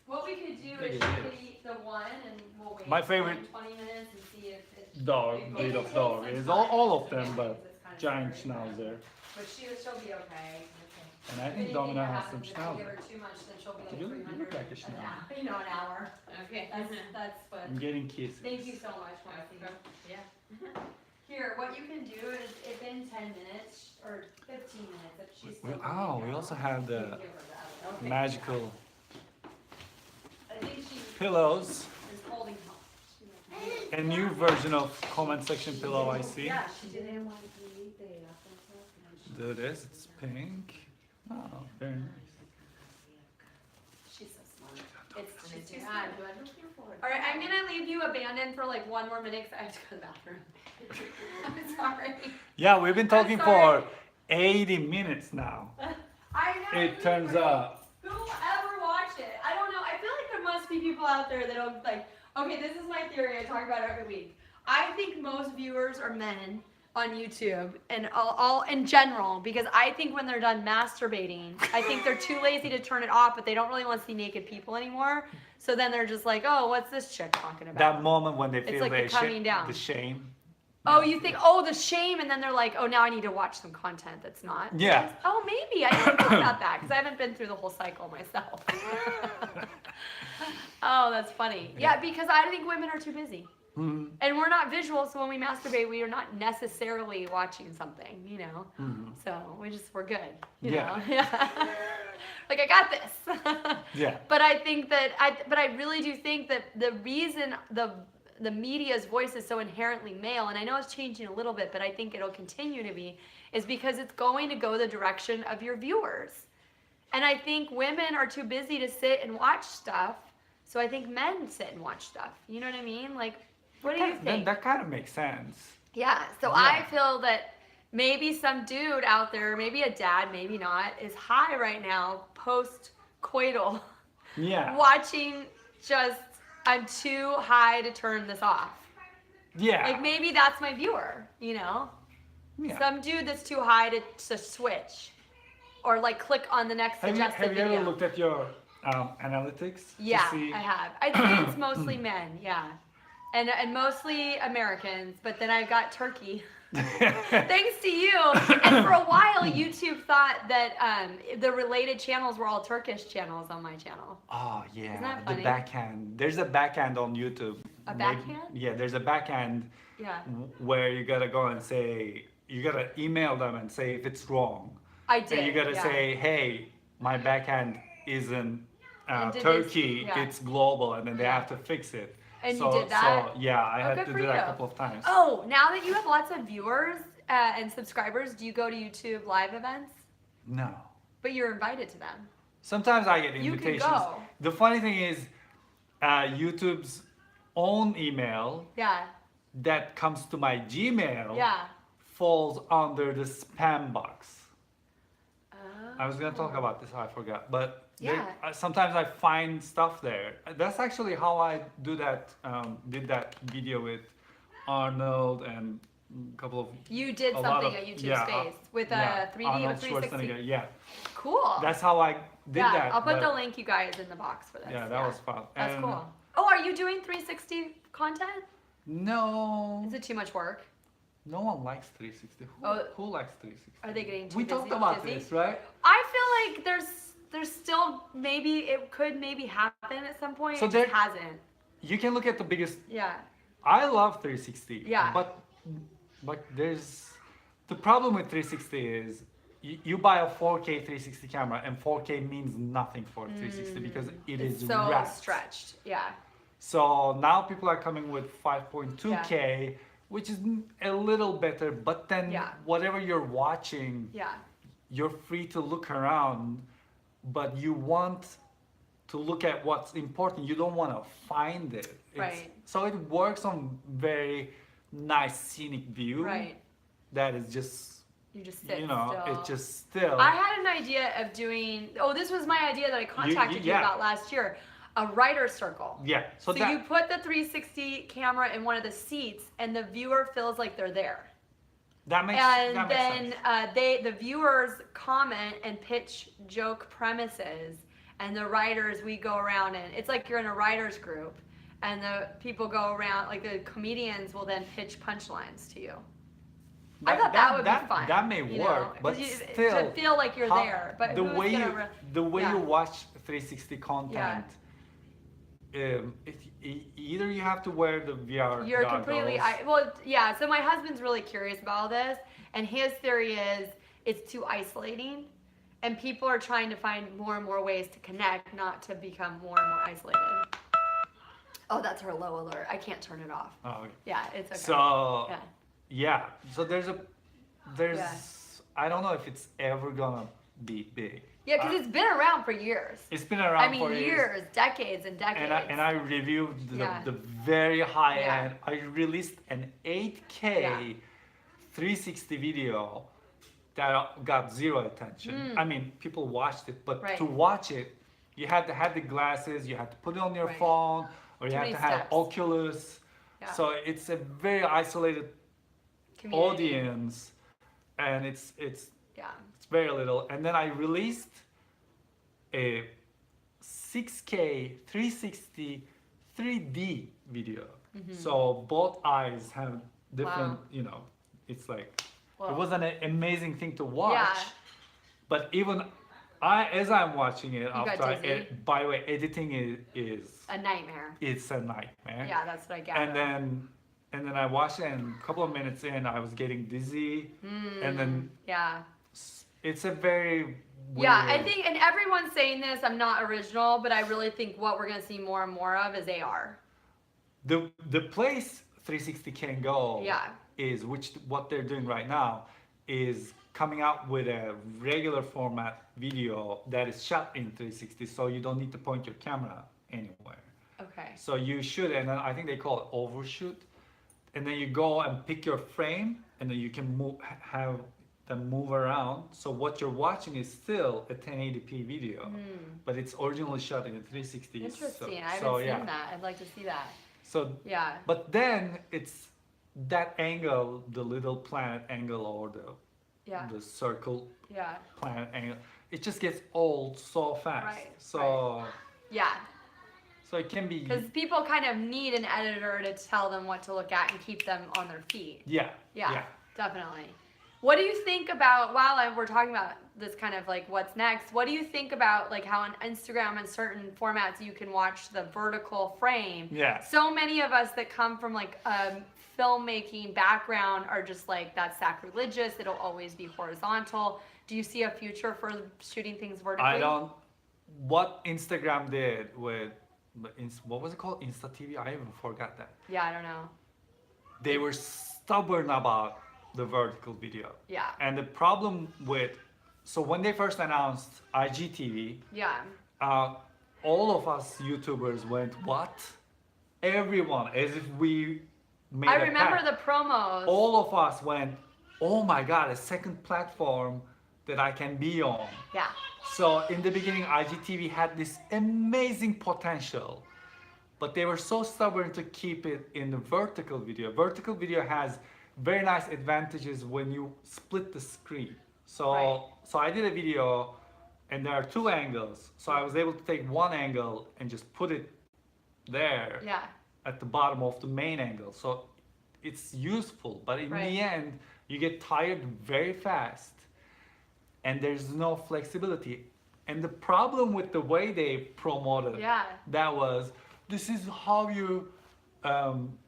what we could do. Look Is at she this. could eat the one, and we'll wait. My favorite 20 minutes and see if it. Dog, if breed it of takes dog. some It's time. all of them, Yeah, but because it's kind of giant scary. schnauzer. But she'll be okay. And I If think anything Domino that has happens, some if you schnauzer. give her too much, then she'll be like You 300. look like a an schnauzer. hour. You know, an hour. Okay. That's what. I'm getting kisses. Thank you so much, Marcy. Yeah. Here, what you can do is if in 10 minutes or 15 minutes, if she's still. We also have you the can give her that. Okay. magical I think she pillows. is holding on. A new version of comment section pillow I see. Yeah, she did. Didn't want to eat the Do this, it's pink. Oh, very nice. She's so smart. It's And it's too too smart. hot. Do I look here for it? All right, I'm gonna leave you abandoned for like one more minute because I have to go to the bathroom. I'm sorry. Yeah, we've been talking sorry. for 80 minutes now. I know. It turns out. Who will ever watch it? I don't know. I feel like there must be people out there that don't like. Okay, this is my theory. I talk about it every week. I think most viewers are men on YouTube and all in general because I think when they're done masturbating, I think they're too lazy to turn it off, but they don't really want to see naked people anymore. So then they're just like, oh, what's this chick talking about? That moment when they feel like the very coming down. the shame. Oh, you think, oh, the shame, and then they're like, oh, now I need to watch some content that's not. Yeah. Oh, maybe. I didn't think about that because I haven't been through the whole cycle myself. Oh, that's funny. Yeah, because I think women are too busy. Mhm. And we're not visual, so when we masturbate, we are not necessarily watching something, you know? Mhm. So we're good, you Yeah. know? Yeah. Like, I got this. Yeah. But I think that, I really do think that the reason the media's voice is so inherently male, and I know it's changing a little bit, but I think it'll continue to be, is because it's going to go the direction of your viewers. And I think women are too busy to sit and watch stuff, so I think men sit and watch stuff. You know what I mean? Like, what do you think? That kind of makes sense. Yeah, so Yeah. I feel that maybe some dude out there, maybe a dad, maybe not, is high right now, post-coital, Yeah. watching just, I'm too high to turn this off. Yeah. Like, maybe that's my viewer, you know? Yeah. Some dude that's too high to switch. Or, like, click on the next Have you suggested video. ever looked at your analytics? Yeah, To see... I have. I think it's mostly men, yeah. And mostly Americans, but then I've got Turkey. Thanks to you. And for a while, YouTube thought that the related channels were all Turkish channels on my channel. Oh yeah, Isn't that the funny? backhand. There's a backhand on YouTube. A Where- backhand? Yeah, there's a backhand Yeah. where you gotta go and say, you gotta email them and say if it's wrong. I did. And you gotta yeah. say, hey, my backhand isn't And did Turkey, this- yeah. it's global, and then they Yeah. have to fix it. And you so, did that? So yeah, I Oh, had good to for do that you. a couple of times. Oh, now that you have lots of viewers and subscribers, do you go to YouTube live events? No. But you're invited to them. Sometimes I get You can invitations. go. The funny thing is, YouTube's own email Yeah. that comes to my Gmail Yeah. falls under the spam box. Oh. I was gonna talk about this, I forgot. But Yeah. sometimes I find stuff there. That's actually how I did that video with Arnold and a couple of You did a lot something of- at YouTube yeah, Space with yeah, a 3D Arnold or 360. Schwarzenegger, yeah. Cool. That's how I did yeah, that. I'll put but- the link, you guys, in the box for this. Yeah, that was fun. That's And cool. Oh, are you doing 360 content? No. Is it too much work? No one likes 360. Who likes 360? Are they getting too We busy? talked about busy? this, right? I feel like there's still maybe it could maybe happen at some point. So it there- just hasn't. You can look at the biggest. Yeah. I love 360. Yeah. But there's the problem with 360 is you buy a 4K 360 camera and 4K means nothing for 360 because It's is so wrapped. stretched. Yeah. So now people are coming with 5.2K, which is a little better, but then Yeah. whatever you're watching, Yeah. you're free to look around, but you want to look at what's important. You don't want to find it. Right. So it works on very nice scenic view. Right. That is just, You just sit you know, still. it's just still. I had an idea of doing. Oh, this was my idea that I contacted you yeah. about last year. A writer's circle. Yeah. So that, you put the 360 camera in one of the seats, and the viewer feels like they're there. that makes And that makes then sense. the viewers comment and pitch joke premises, and the writers, we go around, and it's like you're in a writers group, and the people go around, like the comedians will then pitch punchlines to you. I thought that would be fun. That may you know, work, but 'cause you, still, to feel like you're how- there. But the who's way gonna you re- the way yeah. you watch 360 content, either you have to wear the VR You're goggles. completely. Well, yeah. So my husband's really curious about all this, and his theory is it's too isolating, and people are trying to find more and more ways to connect, not to become more and more isolated. Oh, that's her low alert. I can't turn it off. Oh, okay. Yeah, it's okay. So yeah. yeah, so there's Yeah. I don't know if it's ever gonna be big. Yeah, because it's been around for years. It's been around I mean, for years, decades and decades. And I reviewed Yeah. the very high Yeah. end. I released an 8K Yeah. 360 video that got zero attention. I mean, people watched it, but Mm. Right. to watch it, you had to have the glasses, you had to put it on your Right. phone, or you Too had many to have steps. Oculus. Yeah. So it's a very isolated Community. audience, and it's Yeah. very little. And then I released a 6K 360 3D video. So both eyes have different, Wow. you know, it's like, Well, it was an amazing thing to watch. Yeah. But even as I'm watching it, got after dizzy? by the way, editing is a nightmare. it's a nightmare. Yeah, that's what I gather. And then I watched it, and a couple of minutes in, I was getting dizzy, and then Yeah. it's a very weird. Yeah, I think, and everyone's saying this, I'm not original, but I really think what we're going to see more and more of is AR. the place 360 can go Yeah. is what they're doing right now is coming out with a regular format video that is shot in 360, so you don't need to point your camera anywhere. Okay. So you should, and then I think they call it overshoot, and then you go and pick your frame, and then you can have them move around. So what you're watching is still a 1080p video, but it's originally shot in a 360. Interesting. I so, haven't yeah. seen that. I'd like to see that. So Yeah. but then it's that angle, the little planet angle, or Yeah. the circle Yeah. planet angle, it just gets old so fast. Right, So Yeah. so it can be Because people kind of need an editor to tell them what to look at and keep them on their feet. yeah. Yeah, definitely. What do you think about, we're talking about this kind of like what's next, what do you think about like how on Instagram and certain formats you can watch the vertical frame? Yeah. So many of us that come from like a filmmaking background are just like, that's sacrilegious, it'll always be horizontal. Do you see a future for shooting things vertically? I don't. What Instagram did with what was it called? Insta TV? I even forgot that. Yeah, I don't know. They were stubborn about the vertical video. Yeah. And the problem so when they first announced IGTV, Yeah. all of us YouTubers went, what? Everyone, as if we made I a remember pact. the promos. All of us went, oh my God, a second platform that I can be on. Yeah. So in the beginning, IGTV had this amazing potential, but they were so stubborn to keep it in the vertical video. Vertical video has very nice advantages when you split the screen. So, Right. so I did a video, and there are two angles. So I was able to take one angle and just put it there Yeah. at the bottom of the main angle. So it's useful, but in Right. the end, you get tired very fast and there's no flexibility. And the problem with the way they promoted Yeah. that was, this is how you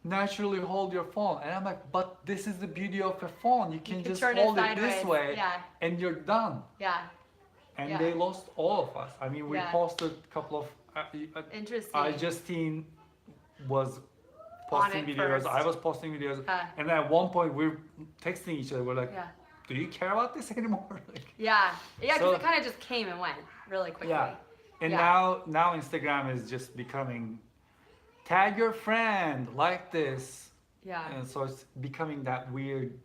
naturally hold your phone. And I'm like, but this is the beauty of a phone. You can just turn it hold it this sideways. way Yeah. and you're done. Yeah. And Yeah. they lost all of us. I mean, we Yeah. posted a couple of. Interesting. Justine was On posting it videos. first. I was posting videos. Huh. And at one point, we're texting each other. We're like, Yeah. do you care about this anymore? Like, Yeah. Yeah, because So- it kind of just came and went really quickly. yeah. And Yeah. now Instagram is just becoming, tag your friend like this. Yeah. And so it's becoming that weird,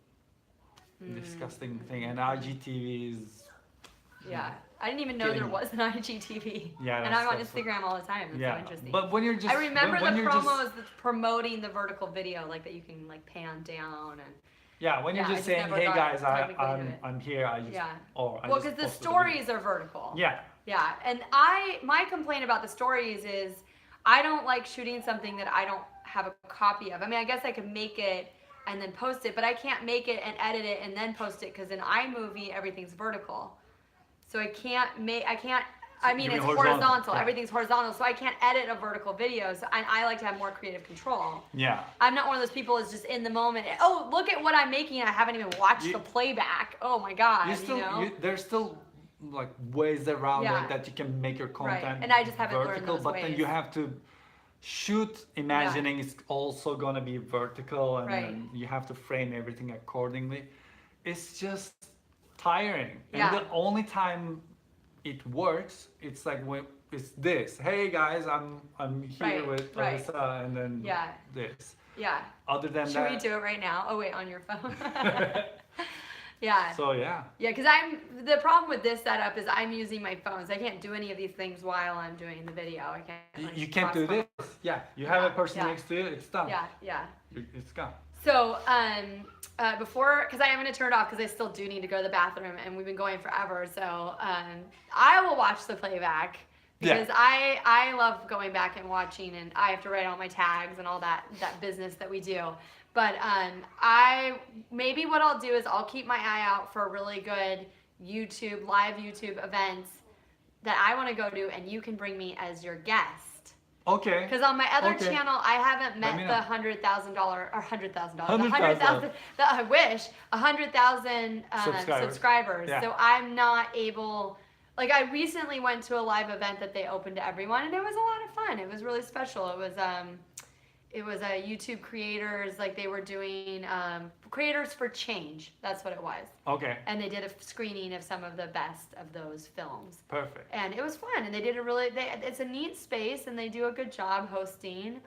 disgusting thing. And IGTV is. Yeah. I didn't even know there Getting- was an IGTV. Yeah, And that's- I'm on that's what- Instagram all the time. It's so interesting. But when you're just. I remember when the you're just- promos that's promoting the vertical video, like that you can like pan down and Yeah, when Yeah, you're I just just saying, never hey got guys, technically into it. I'm here. I just Yeah. or I well, just because the posted a video. stories are vertical. Yeah. Yeah, and my complaint about the stories is I don't like shooting something that I don't have a copy of. I mean, I guess I could make it and then post it, but I can't make it and edit it and then post it because in iMovie everything's vertical. So I can't I mean, You mean it's horizontal, horizontal. yeah. Everything's horizontal, so I can't edit a vertical video. So I like to have more creative control. Yeah. I'm not one of those people that's just in the moment. Oh, look at what I'm making. I haven't even watched You- the playback. Oh my god, You still, know? there's still like ways around Yeah. it that you can make your Right, content and I just haven't learned vertical, those but then ways. you have to shoot imagining it's also gonna be vertical, and Right. then you have to frame everything accordingly. It's just tiring. Yeah. And the only time it works, it's like when it's this. Hey guys, I'm here Right, with right. Alyssa, and then Yeah. this. Yeah. Other than Should that, we do it right now? Oh wait, on your phone. Yeah. so yeah. Yeah, because the problem with this setup is I'm using my phone, so I can't do any of these things while I'm doing the video. I can't. like, You can't do cross this. Yeah, you have a Yeah, person yeah. next to you. It's done. Yeah, yeah. It's gone. So, before, because I am going to turn it off because I still do need to go to the bathroom and we've been going forever. So, I will watch the playback because I love going back and watching, and I have to write all my tags and all that business that we do. But maybe what I'll do is I'll keep my eye out for really good live YouTube events that I want to go to, and you can bring me as your guest. Okay. Because on my other Okay. channel, I haven't met me the know. $100,000 or $100,000. $100,000. I wish 100,000 Subscribers. subscribers. Yeah. So I'm not able. Like I recently went to a live event that they opened to everyone, and it was a lot of fun. It was really special. It was a YouTube creators, like they were doing Creators for Change. That's what it was. Okay. And they did a screening of some of the best of those films. Perfect. And it was fun, and they did it's a neat space, and they do a good job hosting.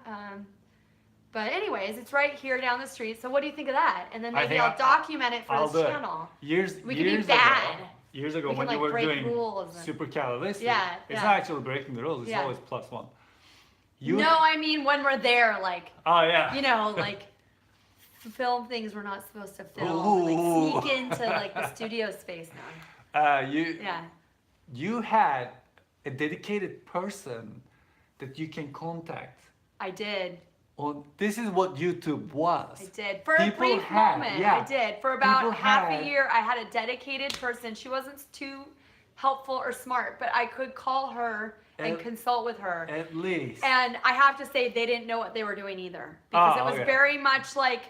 But anyways, it's right here down the street. So what do you think of that? And then I maybe think I'll document it for I'll this do it. channel. We can be bad. Years ago We can, when you like, were break doing rules and- supercalifragilistic, Yeah, it's yeah. not actually breaking the rules. It's Yeah. always +1. No, I mean when we're there, like, Oh yeah. you know, like film things we're not supposed to film. Ooh. Like sneak into like the studio space now. Yeah. You had a dedicated person that you can contact. I did. This is what YouTube was. I did. For a People brief had- moment, yeah. I did. For about People half had- a year, I had a dedicated person. She wasn't too helpful or smart, but I could call her and At- consult with her. At least. And I have to say, they didn't know what they were doing either. Because Oh, it was okay. very much like,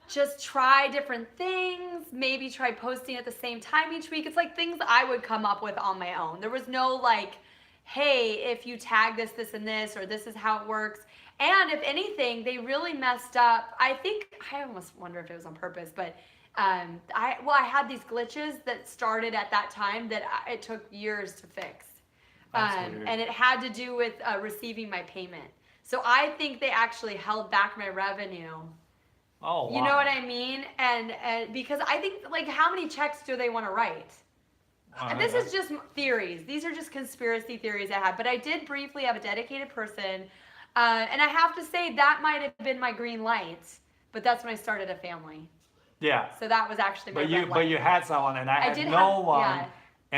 just try different things, maybe try posting at the same time each week. It's like things I would come up with on my own. There was no like, hey, if you tag this, this, and this, or this is how it works. And if anything, they really messed up. I almost wonder if it was on purpose, but I had these glitches that started at that time that it took years to fix. That's weird. And it had to do with receiving my payment. So I think they actually held back my revenue. Oh, wow. You know what I mean? And because I think, like, how many checks do they want to write? And this is just theories. These are just conspiracy theories I had. But I did briefly have a dedicated person. And I have to say, that might have been my green light. But that's when I started a family. Yeah. So that was actually my red light. But you had someone, and I had did no have- one. yeah.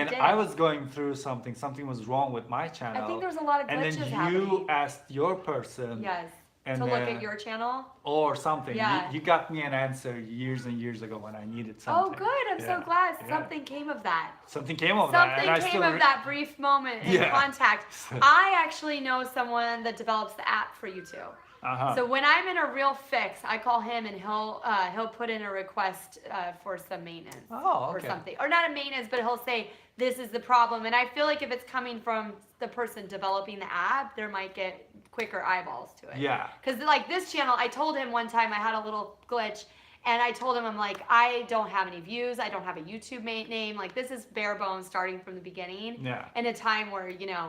And did. I was going through something. Something was wrong with my channel. I think there's a lot of and glitches then happening. you asked your person. Yes. And To look then- at your channel. or something. Yeah. You got me an answer years and years ago when I needed Oh, something. good. I'm so Yeah, glad yeah. something came of that. Something came of that. Something And I came still of that brief moment in Yeah. contact. I actually know someone that develops the app for you too. Uh-huh. So when I'm in a real fix, I call him and he'll put in a request for some maintenance Oh, or okay. something, or not a maintenance, but he'll say this is the problem. And I feel like if it's coming from the person developing the app, there might get quicker eyeballs to it. Yeah. Because like this channel, I told him one time I had a little glitch. And I told him, I'm like, I don't have any views. I don't have a YouTube name. Like, this is bare bones starting from the beginning. Yeah. In a time where, you know,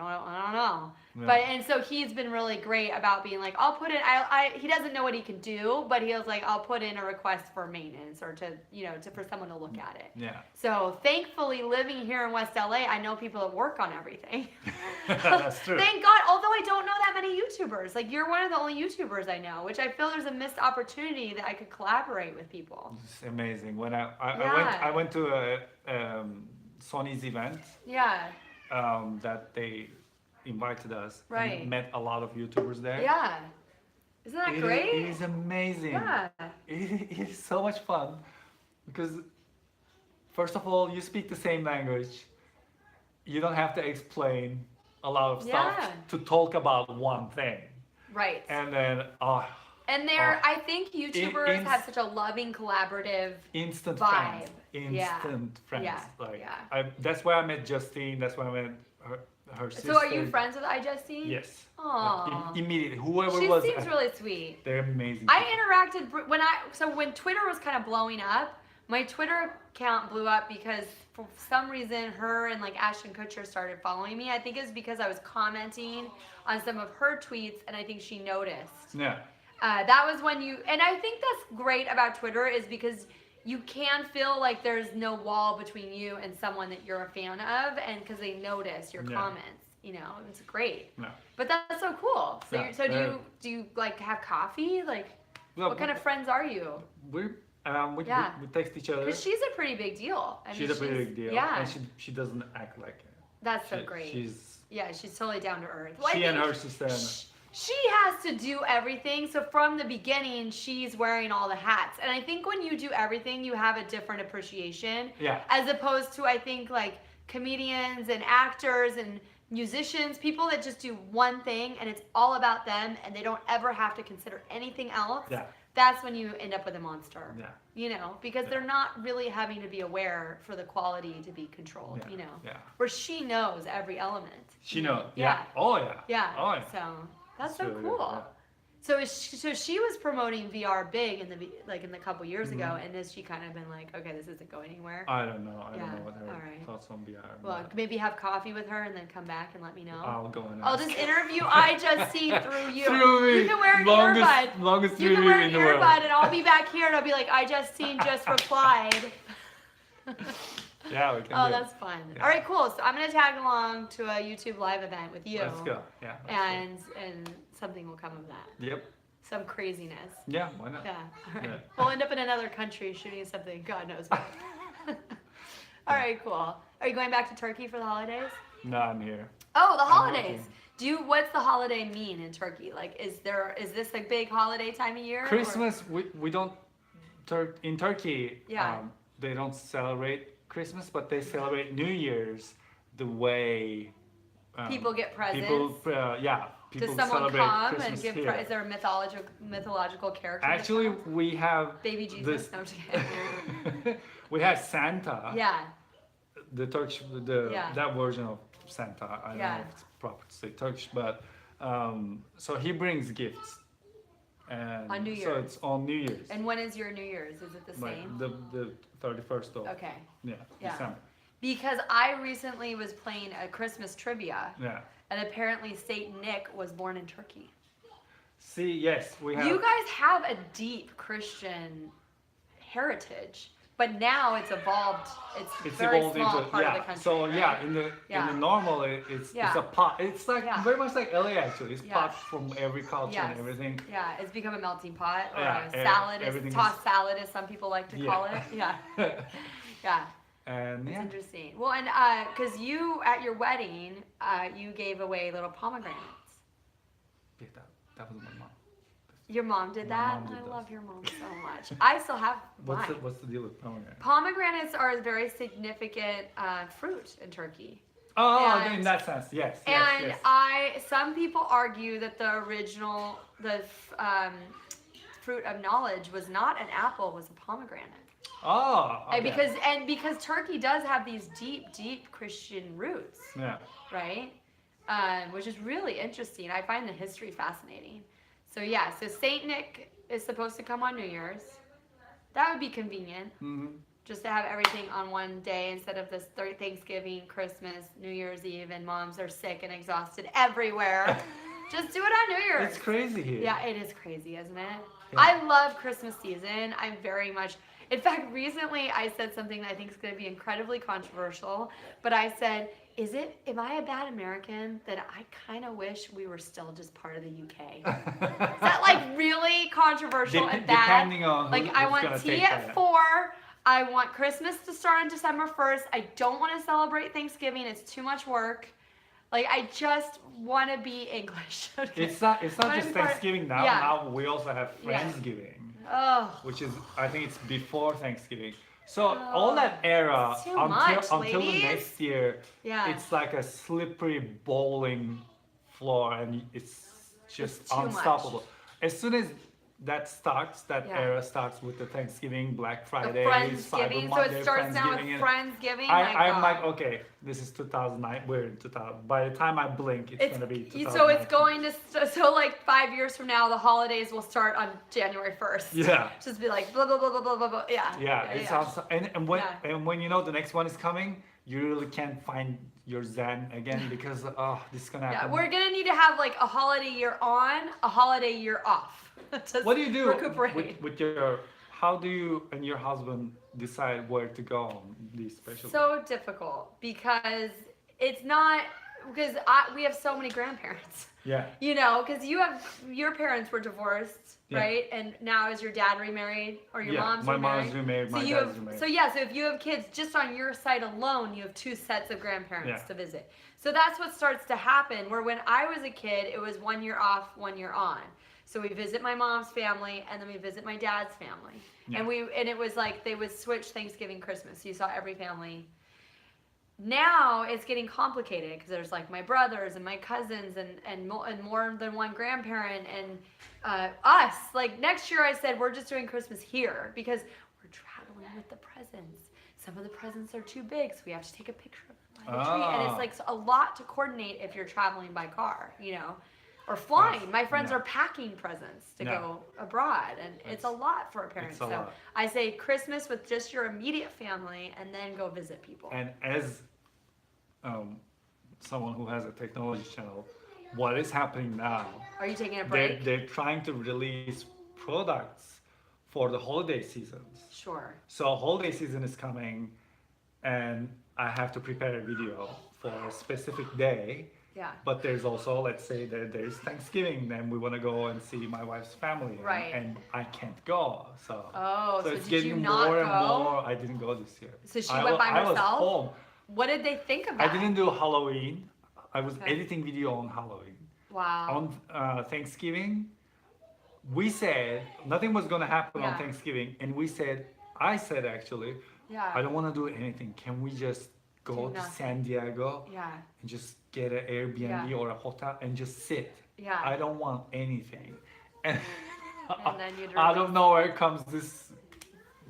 I don't know. Yeah. But, and so he's been really great about being like, I'll put in, he doesn't know what he can do, but he was like, I'll put in a request for maintenance or to, you know, for someone to look at it. Yeah. So thankfully, living here in West LA, I know people that work on everything. That's true. Thank God, although I don't know that many YouTubers. Like, you're one of the only YouTubers I know, which I feel there's a missed opportunity that I could collaborate with people. It's amazing. When I Yeah. went to a Sony's event Yeah, that they invited us. Right. And met a lot of YouTubers there. yeah. Isn't that great? It is amazing. Yeah. It is so much fun because first of all, you speak the same language. You don't have to explain a lot of stuff Yeah. to talk about one thing. Right. And then And I think YouTubers in- have such a loving, collaborative instant vibe. friends. Yeah. Instant friends. Yeah. Like Yeah. that's where I met Justine. That's where I met her sister. So are you friends with iJustine? Yes. Aw. Immediately, whoever She was. seems really sweet. They're amazing. I interacted when Twitter was kind of blowing up. My Twitter account blew up because for some reason her and like Ashton Kutcher started following me. I think it's because I was commenting on some of her tweets, and I think she noticed. Yeah. That was when and I think that's great about Twitter is because you can feel like there's no wall between you and someone that you're a fan of, and because they notice your Yeah. comments, you know, it's great. No. But that's so cool. So, Yeah, do you like have coffee? Like, Well, what kind of friends are you? we Yeah. we text each other. Because she's a pretty big deal. I mean, She's a pretty big deal. Yeah, And she doesn't act like it. that's so She- great. She's She's totally down to earth. Well, I she and think her sister. she has to do everything. So from the beginning, she's wearing all the hats. And I think when you do everything, you have a different appreciation. Yeah. As opposed to, I think, like comedians and actors and musicians, people that just do one thing and it's all about them and they don't ever have to consider anything else. Yeah. That's when you end up with a monster. Yeah. You know, because Yeah. they're not really having to be aware for the quality to be controlled, Yeah. you know. Yeah. Where she knows every element. She you know? knows. Yeah. Oh yeah. Yeah. Oh yeah. So that's It's so really cool. good, yeah. So she was promoting VR big in the couple years ago, Mhm. and has she kind of been like, okay, this isn't going anywhere? I don't know. I Yeah, don't know what her alright. thoughts on VR. Well, but maybe have coffee with her and then come back and let me know. I'll go and I'll ask. just interview iJustine through you. Through me. You can wear an longest, earbud. Longest You can wear an in the world. earbud, and I'll be back here, and I'll be like, iJustine just replied. Yeah, we can Oh, do it. that's fun. Yeah. All right, cool. So I'm gonna tag along to a YouTube live event with you. Let's go. Yeah. let's go. And something will come of that. Yep. Some craziness. Yeah. Why not? Yeah. All right. Yeah. We'll end up in another country shooting something. God knows what. All right, cool. Are you going back to Turkey for the holidays? No, I'm here. Oh, the I'm holidays. working. What's the holiday mean in Turkey? Like, is this a big holiday time of year? or- Christmas, we don't. In Turkey, Yeah. they don't celebrate Christmas, but they celebrate New Year's the way People get presents. People Does someone celebrate come Christmas and give? here. Is there a mythological character? that Actually, comes? we have Baby Jesus. this- No, I'm just kidding. we have Santa. Yeah. The Turkish, Yeah. that version of Santa. I don't Yeah. know if it's proper to say Turkish, but so he brings gifts. And On New So Year's. it's on New Year's. And when is your New Year's? Is it the like same? the 31st of Okay. yeah, Yeah. December. Because I recently was playing a Christmas trivia, Yeah. and apparently Saint Nick was born in Turkey. See, yes, we have. You guys have a deep Christian heritage, but now it's evolved. It's very evolved small into part of the country. So right? yeah, in Yeah. the normal it's Yeah. a pot. It's like Yeah. very much like LA actually. It's Yeah. pots from every culture Yes. and everything. Yeah, it's become a melting pot, or Yeah, a salad, everything tossed is- salad, as some people like to call it. Yeah. Yeah, yeah. And That's yeah, interesting. Well, and because you at your wedding, you gave away little pomegranates. yeah, that was my mom. Your mom did My that? mom did I those. love your mom so much. I still have mine. What's the deal with pomegranate? Pomegranates are a very significant fruit in Turkey. Oh, And- in that sense, yes, And yes. some people argue that the original, fruit of knowledge was not an apple, was a pomegranate. Oh, okay. Because Turkey does have these deep Christian roots, Yeah. right? Which is really interesting. I find the history fascinating. So yeah, so Saint Nick is supposed to come on New Year's. That would be convenient, just to have everything on one day instead of this Thanksgiving, Christmas, New Year's Eve, and moms are sick and exhausted everywhere. Just do it on New Year's. It's crazy here. Yeah, it is crazy, isn't it? Yeah. I love Christmas season. I'm very much. In fact, recently I said something that I think is going to be incredibly controversial. But I said, am I a bad American that I kind of wish we were still just part of the UK? Is that like really controversial and bad? Depending on Like I want tea at 4. I want Christmas to start on December 1st. I don't want to celebrate Thanksgiving. It's too much work. Like I just want to be English. Okay? It's not just Thanksgiving now. Yeah. Now we also have Friendsgiving, Oh. which is I think it's before Thanksgiving. So all that era It's too until much, the ladies. next year, Yeah. it's like a slippery bowling floor, and it's just It's too unstoppable. much. As soon as that Yeah. era starts with the Thanksgiving, Black Friday, Friendsgiving. Cyber So Monday, it starts now with Friendsgiving, and Friendsgiving. I'm my like, God. okay, this is 2009. We're in 2000. By the time I blink, it's gonna be 2019. So it's going to so like 5 years from now, the holidays will start on January 1st. Yeah. Just be like blah blah blah blah blah blah blah. Yeah. Yeah, it sounds. And when you know the next one is coming, you really can't find your zen again because this is gonna happen. Yeah, we're gonna need to have like a holiday year on, a holiday year off. Just What do you do recuperate. with your? How do you and your husband decide where to go on these special? So difficult because it's not because we have so many grandparents. Yeah. You know, because your parents were divorced, right? And now is your dad remarried or your mom's my remarried? mom's remarried. My So dad's remarried. so if you have kids just on your side alone, you have 2 sets of grandparents to visit. So that's what starts to happen. Where when I was a kid, it was 1 year off, 1 year on. So we visit my mom's family and then we visit my dad's family. Yeah. And it was like they would switch Thanksgiving, Christmas. You saw every family. Now it's getting complicated because there's like my brothers and my cousins and more than one grandparent and us. Like next year I said we're just doing Christmas here because we're traveling with the presents. Some of the presents are too big, so we have to take a picture of them by the tree. And it's like a lot to coordinate if you're traveling by car, you know. Or flying. My friends are packing presents to go abroad, and it's a lot for a parent. So lot. I say Christmas with just your immediate family, and then go visit people. And as someone who has a technology channel, what is happening now? Are you taking a break? They're trying to release products for the holiday seasons. Sure. So holiday season is coming, and I have to prepare a video for a specific day. Yeah. But there's also, let's say that there's Thanksgiving, and we want to go and see my wife's family, Right. and I can't go. So Oh, so it's did getting you not more and go? more. I didn't go this year. So she I went by I was herself? home. What did they think of that? I didn't do Halloween. I was Okay. editing video on Halloween. Wow. On Thanksgiving, we said nothing was gonna happen on Yeah. Thanksgiving, and I said actually, Yeah. I don't want to do anything. Can we just go Do to nothing. San Diego Yeah. and just get an Airbnb or a hotel and just sit? Yeah. I don't want anything. And, And then you'd out of release- nowhere comes this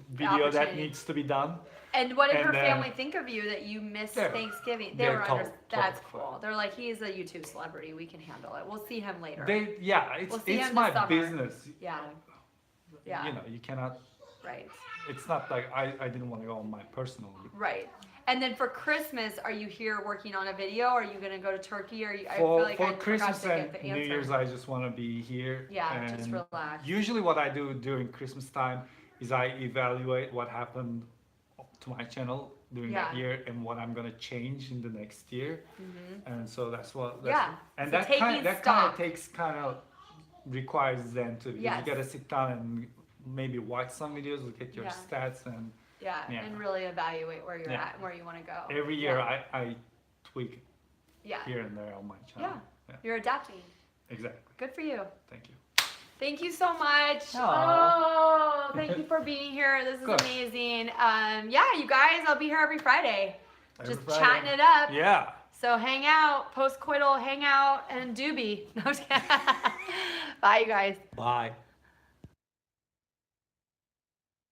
video that opportunity. needs to be done. And what did And her then- family think of you that you missed They're- Thanksgiving? They they're were total That's fine. cool. They're like, he's a YouTube celebrity. We can handle it. We'll see him later. It's see him it's this my summer. business. Yeah. Yeah. You know, you cannot. Right. It's not like I didn't want to go on my personal. Right. And then for Christmas, are you here working on a video? Or are you gonna go to Turkey? Or I For feel like I Christmas forgot to and get the New answer. Year's, I just want to be here. Yeah, and just relax. Usually, what I do during Christmas time is I evaluate what happened to my channel during that Yeah. year and what I'm gonna change in the next year. And so that's what. Yeah. And So that taking stock. requires then to because Yes. you gotta sit down and maybe watch some videos, look at your Yeah. stats, and Yeah, Yeah. and really evaluate where you're Yeah. at and where you want to go. Every year Yeah. I tweak Yeah. here and there on my channel. Yeah. You're adapting. Exactly. Good for you. Thank you. Thank you so much. Aw. Oh, thank you for being here. This is Good. amazing. Yeah, you guys, I'll be here every Friday. Every Just Friday. chatting it up. Yeah. So hang out, post-coital, hang out, and doobie. No, I'm just kidding. Bye, you guys. Bye.